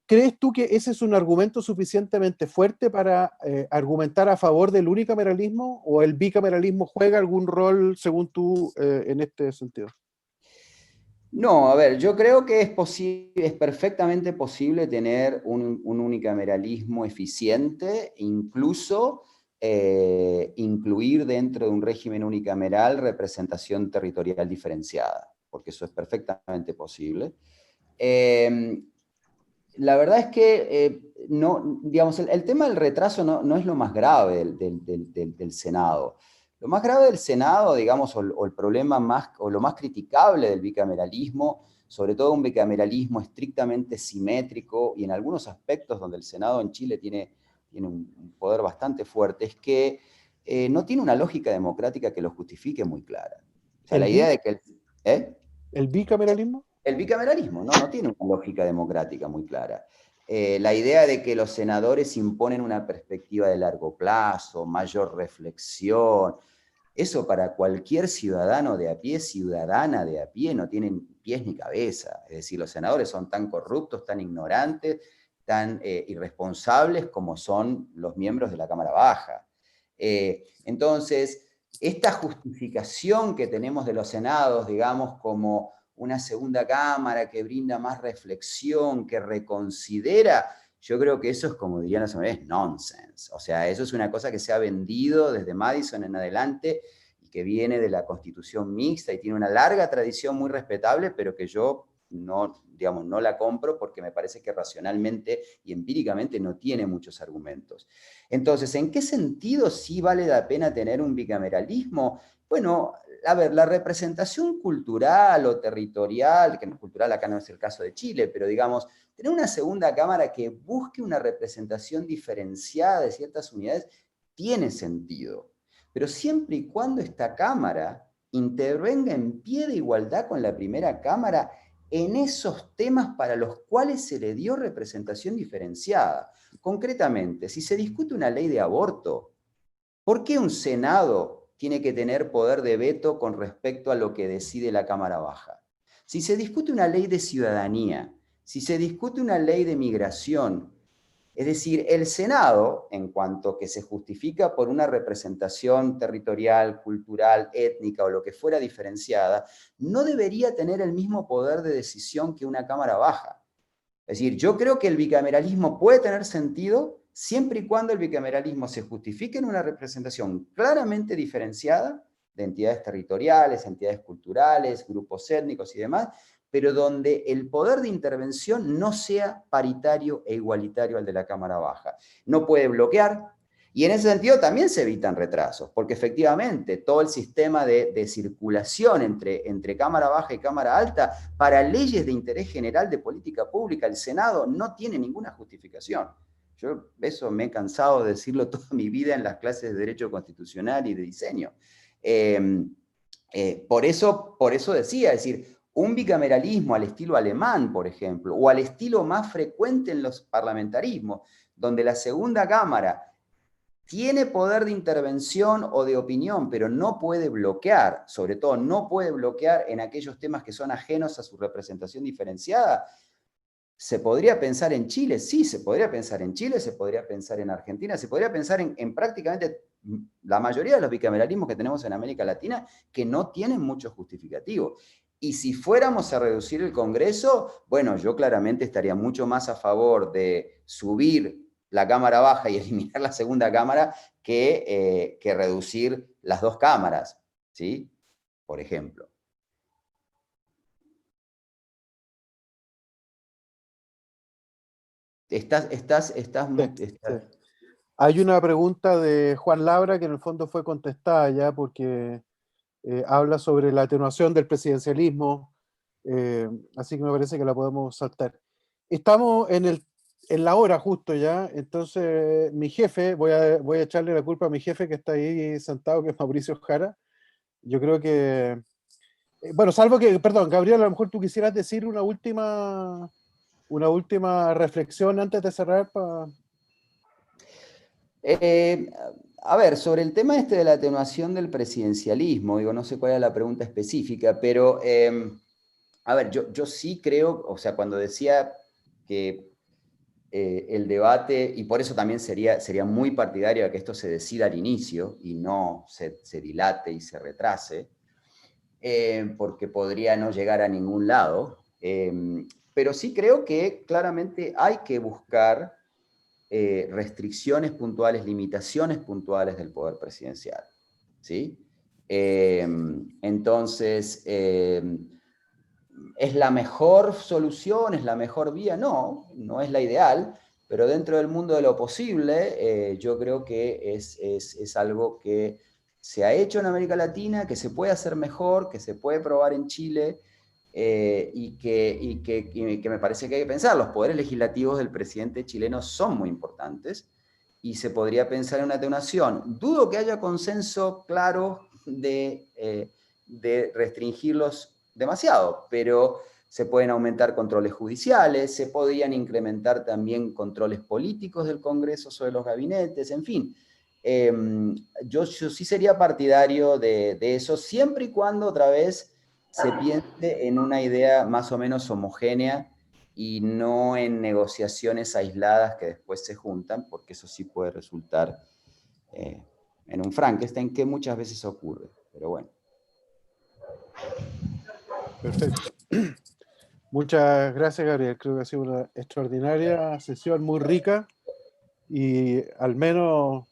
¿Crees tú que ese es un argumento suficientemente fuerte para argumentar a favor del unicameralismo, o el bicameralismo juega algún rol, según tú, en este sentido? No, a ver, yo creo que es perfectamente posible tener un unicameralismo eficiente, incluso incluir dentro de un régimen unicameral representación territorial diferenciada, porque eso es perfectamente posible. La verdad es que no, digamos, el tema del retraso no es lo más grave del Senado. Lo más grave del Senado, digamos, o el problema más, o lo más criticable del bicameralismo, sobre todo un bicameralismo estrictamente simétrico y en algunos aspectos donde el Senado en Chile tiene un poder bastante fuerte, es que no tiene una lógica democrática que lo justifique muy clara. O sea, la idea de que... ¿El bicameralismo? El bicameralismo no tiene una lógica democrática muy clara. La idea de que los senadores imponen una perspectiva de largo plazo, mayor reflexión, eso para cualquier ciudadano de a pie, ciudadana de a pie, no tienen pies ni cabeza. Es decir, los senadores son tan corruptos, tan ignorantes, tan irresponsables como son los miembros de la Cámara Baja. Entonces, esta justificación que tenemos de los senados, digamos, como una segunda cámara que brinda más reflexión, que reconsidera, yo creo que eso es, como dirían los americanos, nonsense. O sea, eso es una cosa que se ha vendido desde Madison en adelante y que viene de la Constitución mixta y tiene una larga tradición muy respetable, pero que yo no la compro porque me parece que racionalmente y empíricamente no tiene muchos argumentos. Entonces, ¿en qué sentido sí vale la pena tener un bicameralismo? Bueno, a ver, la representación cultural o territorial, que cultural acá no es el caso de Chile, pero digamos, tener una segunda cámara que busque una representación diferenciada de ciertas unidades tiene sentido, pero siempre y cuando esta cámara intervenga en pie de igualdad con la primera cámara en esos temas para los cuales se le dio representación diferenciada. Concretamente, si se discute una ley de aborto, ¿por qué un Senado tiene que tener poder de veto con respecto a lo que decide la Cámara Baja? Si se discute una ley de ciudadanía, si se discute una ley de migración, es decir, el Senado, en cuanto que se justifica por una representación territorial, cultural, étnica o lo que fuera diferenciada, no debería tener el mismo poder de decisión que una Cámara Baja. Es decir, yo creo que el bicameralismo puede tener sentido siempre y cuando el bicameralismo se justifique en una representación claramente diferenciada de entidades territoriales, entidades culturales, grupos étnicos y demás, pero donde el poder de intervención no sea paritario e igualitario al de la Cámara Baja. No puede bloquear, y en ese sentido también se evitan retrasos, porque efectivamente todo el sistema de circulación entre Cámara Baja y Cámara Alta para leyes de interés general de política pública, el Senado no tiene ninguna justificación. Yo eso me he cansado de decirlo toda mi vida en las clases de Derecho Constitucional y de Diseño. Por eso decía, es decir, un bicameralismo al estilo alemán, por ejemplo, o al estilo más frecuente en los parlamentarismos, donde la segunda cámara tiene poder de intervención o de opinión, pero no puede bloquear, sobre todo no puede bloquear en aquellos temas que son ajenos a su representación diferenciada. ¿Se podría pensar en Chile? Sí, se podría pensar en Chile, se podría pensar en Argentina, se podría pensar en prácticamente la mayoría de los bicameralismos que tenemos en América Latina que no tienen mucho justificativo. Y si fuéramos a reducir el Congreso, bueno, yo claramente estaría mucho más a favor de subir la Cámara Baja y eliminar la segunda Cámara que reducir las dos cámaras, ¿sí? Por ejemplo. Sí. Hay una pregunta de Juan Labra que en el fondo fue contestada ya porque habla sobre la atenuación del presidencialismo, así que me parece que la podemos saltar. Estamos en la hora justo ya, entonces mi jefe, voy a echarle la culpa a mi jefe que está ahí sentado, que es Mauricio Jara. Yo creo que, bueno, salvo que, perdón, Gabriel, a lo mejor tú quisieras decir una última reflexión antes de cerrar. Eh, a ver, sobre el tema este de la atenuación del presidencialismo, digo, no sé cuál es la pregunta específica, pero a ver, yo sí creo, o sea, cuando decía que el debate, y por eso también sería muy partidario de que esto se decida al inicio y no se dilate y se retrase, porque podría no llegar a ningún lado, pero sí creo que claramente hay que buscar restricciones puntuales, limitaciones puntuales del poder presidencial, ¿sí? Entonces, ¿es la mejor solución? ¿Es la mejor vía? No, no es la ideal, pero dentro del mundo de lo posible, yo creo que es algo que se ha hecho en América Latina, que se puede hacer mejor, que se puede probar en Chile, y que me parece que hay que pensar. Los poderes legislativos del presidente chileno son muy importantes y se podría pensar en una atenuación. Dudo que haya consenso claro de restringirlos demasiado, pero se pueden aumentar controles judiciales, se podrían incrementar también controles políticos del Congreso sobre los gabinetes, en fin. Yo sí sería partidario de eso, siempre y cuando otra vez se piense en una idea más o menos homogénea y no en negociaciones aisladas que después se juntan, porque eso sí puede resultar en un Frankenstein, que muchas veces ocurre, pero bueno. Perfecto. Muchas gracias, Gabriel. Creo que ha sido una extraordinaria sesión, muy rica, y al menos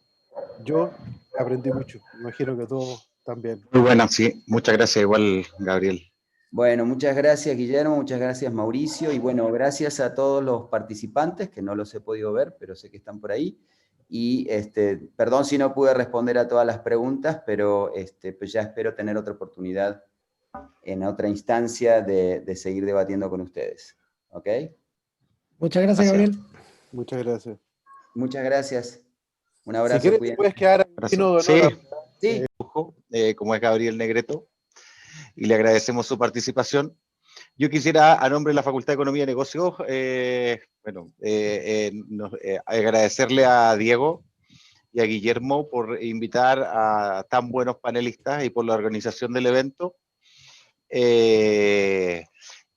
yo aprendí mucho. Imagino que todos también. Muy buena, sí. Muchas gracias, igual, Gabriel. Bueno, muchas gracias, Guillermo, muchas gracias, Mauricio, y bueno, gracias a todos los participantes, que no los he podido ver, pero sé que están por ahí. Y perdón si no pude responder a todas las preguntas, pero pues ya espero tener otra oportunidad en otra instancia de seguir debatiendo con ustedes. ¿Ok? Muchas gracias, Gabriel. Muchas gracias. Muchas gracias. Un Si abrazo. quieres, te puedes quedar Abrazo. lleno de Sí, honor. Sí. como es Gabriel Negreto, y le agradecemos su participación. Yo quisiera, a nombre de la Facultad de Economía y Negocios, agradecerle a Diego y a Guillermo por invitar a tan buenos panelistas y por la organización del evento.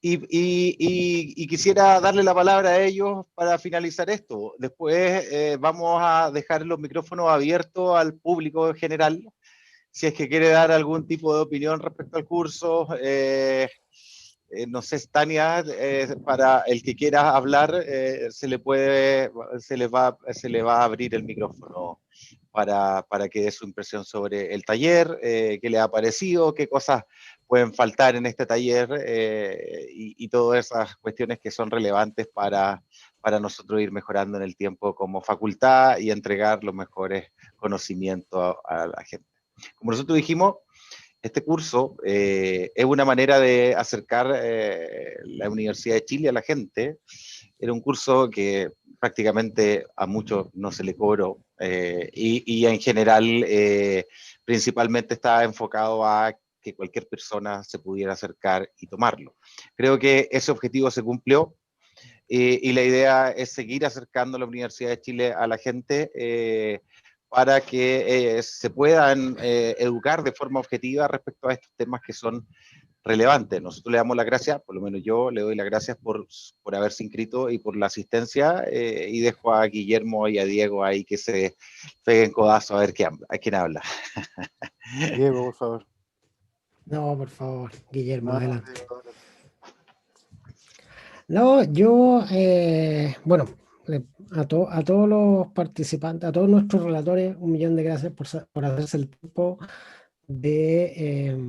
Y quisiera darle la palabra a ellos para finalizar esto. Después vamos a dejar los micrófonos abiertos al público en general, si es que quiere dar algún tipo de opinión respecto al curso. No sé, Tania, para el que quiera hablar, se le va a abrir el micrófono para que dé su impresión sobre el taller, qué le ha parecido, qué cosas pueden faltar en este taller, y todas esas cuestiones que son relevantes para nosotros ir mejorando en el tiempo como facultad y entregar los mejores conocimientos a la gente. Como nosotros dijimos, este curso es una manera de acercar la Universidad de Chile a la gente. Era un curso que prácticamente a muchos no se le cobró, y en general principalmente estaba enfocado a que cualquier persona se pudiera acercar y tomarlo. Creo que ese objetivo se cumplió, y la idea es seguir acercando la Universidad de Chile a la gente, para que se puedan educar de forma objetiva respecto a estos temas que son relevantes. Nosotros le damos las gracias, por lo menos yo le doy las gracias por haberse inscrito y por la asistencia, y dejo a Guillermo y a Diego ahí que se peguen codazo a ver quién habla. Diego, por favor. No, por favor, Guillermo, No, adelante. Diego. No, yo, bueno, a todos los participantes, a todos nuestros relatores, 1.000.000 de gracias por hacerse el tiempo de,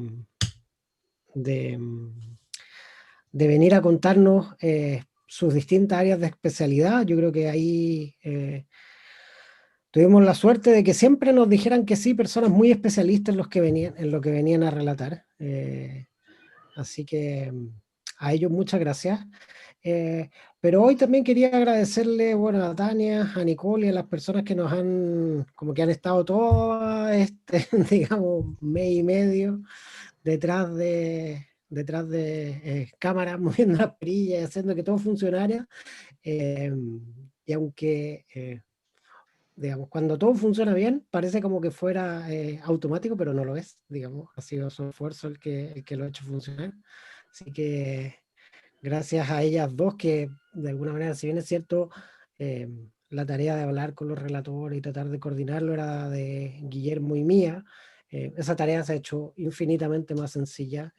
de, de venir a contarnos sus distintas áreas de especialidad. Yo creo que ahí tuvimos la suerte de que siempre nos dijeran que sí, personas muy especialistas en lo que venían a relatar. Así que a ellos muchas gracias. Pero hoy también quería agradecerle, bueno, a Tania, a Nicole y a las personas que nos han, como que han estado todo este, digamos, mes y medio detrás de cámaras, moviendo las perillas, haciendo que todo funcionara. Y aunque, digamos, cuando todo funciona bien, parece como que fuera automático, pero no lo es, digamos, ha sido su esfuerzo el que lo ha hecho funcionar. Así que gracias a ellas dos que de alguna manera, si bien es cierto, la tarea de hablar con los relatores y tratar de coordinarlo era de Guillermo y mía, esa tarea se ha hecho infinitamente más sencilla,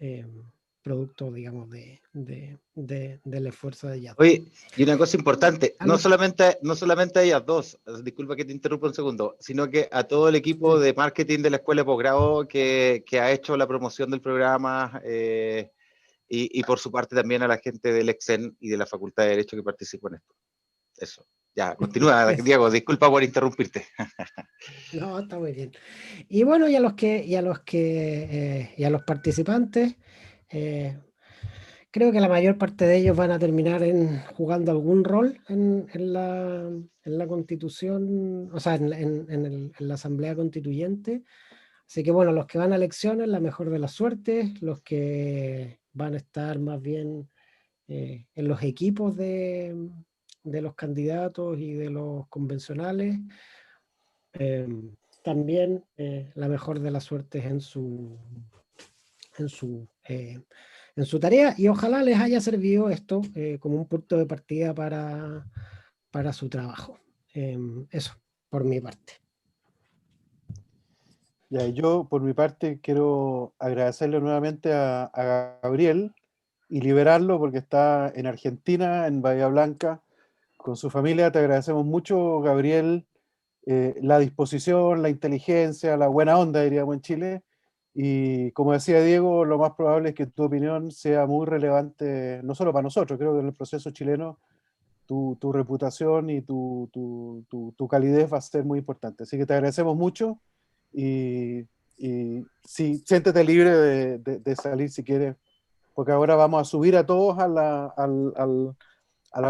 producto, digamos, del esfuerzo de ellas dos. Oye, y una cosa importante, A no los- solamente a ellas dos, disculpa que te interrumpa un segundo, sino que a todo el equipo Sí. de marketing de la Escuela de Posgrado que ha hecho la promoción del programa, y por su parte también a la gente del EXEN y de la Facultad de Derecho que participó en esto. Eso. Ya, continúa, Eso. Diego, disculpa por interrumpirte. No, está muy bien. Y bueno, y a los participantes, eh, creo que la mayor parte de ellos van a terminar jugando algún rol en la constitución, o sea, en la asamblea constituyente. Así que bueno, los que van a elecciones, la mejor de las suertes, los que van a estar más bien en los equipos de los candidatos y de los convencionales, eh, también la mejor de las suertes en su, eh, en su tarea, y ojalá les haya servido esto como un punto de partida para su trabajo. Eso, por mi parte. Ya, y yo, por mi parte, quiero agradecerle nuevamente a Gabriel y liberarlo porque está en Argentina, en Bahía Blanca, con su familia. Te agradecemos mucho, Gabriel, la disposición, la inteligencia, la buena onda, diríamos en Chile. Y como decía Diego, lo más probable es que tu opinión sea muy relevante, no solo para nosotros, creo que en el proceso chileno tu reputación y tu calidez va a ser muy importante. Así que te agradecemos mucho y sí, siéntete libre de salir si quieres, porque ahora vamos a subir a todos a la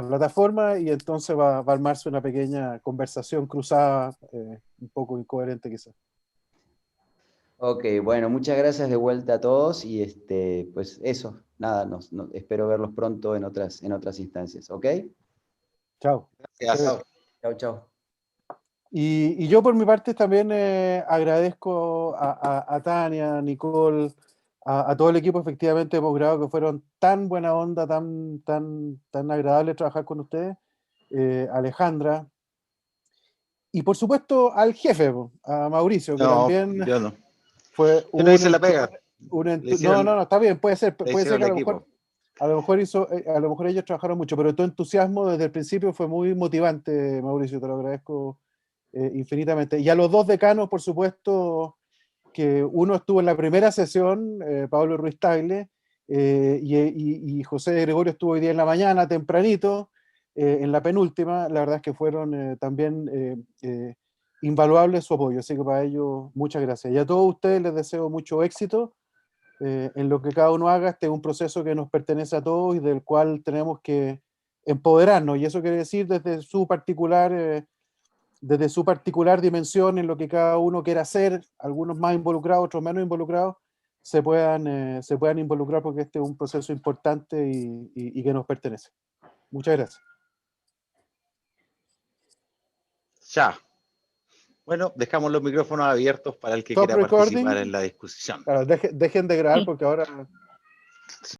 plataforma y entonces va a armarse una pequeña conversación cruzada, un poco incoherente quizás. Ok, bueno, muchas gracias de vuelta a todos y pues eso, nada, espero verlos pronto en otras instancias, ¿ok? Chao. Gracias. Chao, chao. Y yo por mi parte también agradezco a Tania, a Nicole, a todo el equipo efectivamente de posgrado que fueron tan buena onda, tan agradable trabajar con ustedes, Alejandra, y por supuesto al jefe, a Mauricio, que No, también yo no. fue Yo no hice la pega. no, no, no, está bien, puede ser Le que hicieron a el lo mejor, equipo. a lo mejor ellos trabajaron mucho, pero tu entusiasmo desde el principio fue muy motivante, Mauricio, te lo agradezco infinitamente. Y a los dos decanos, por supuesto, que uno estuvo en la primera sesión, Pablo Ruiz Tagle, y José Gregorio estuvo hoy día en la mañana, tempranito, en la penúltima. La verdad es que fueron también invaluables su apoyo, así que para ellos muchas gracias. Y a todos ustedes les deseo mucho éxito en lo que cada uno haga. Este es un proceso que nos pertenece a todos y del cual tenemos que empoderarnos, y eso quiere decir desde su particular dimensión en lo que cada uno quiera hacer, algunos más involucrados, otros menos involucrados, se puedan involucrar porque este es un proceso importante y que nos pertenece. Muchas gracias. Ya. Bueno, dejamos los micrófonos abiertos para el que Stop quiera participar recording. en la discusión. Claro, dejen de grabar Sí. porque ahora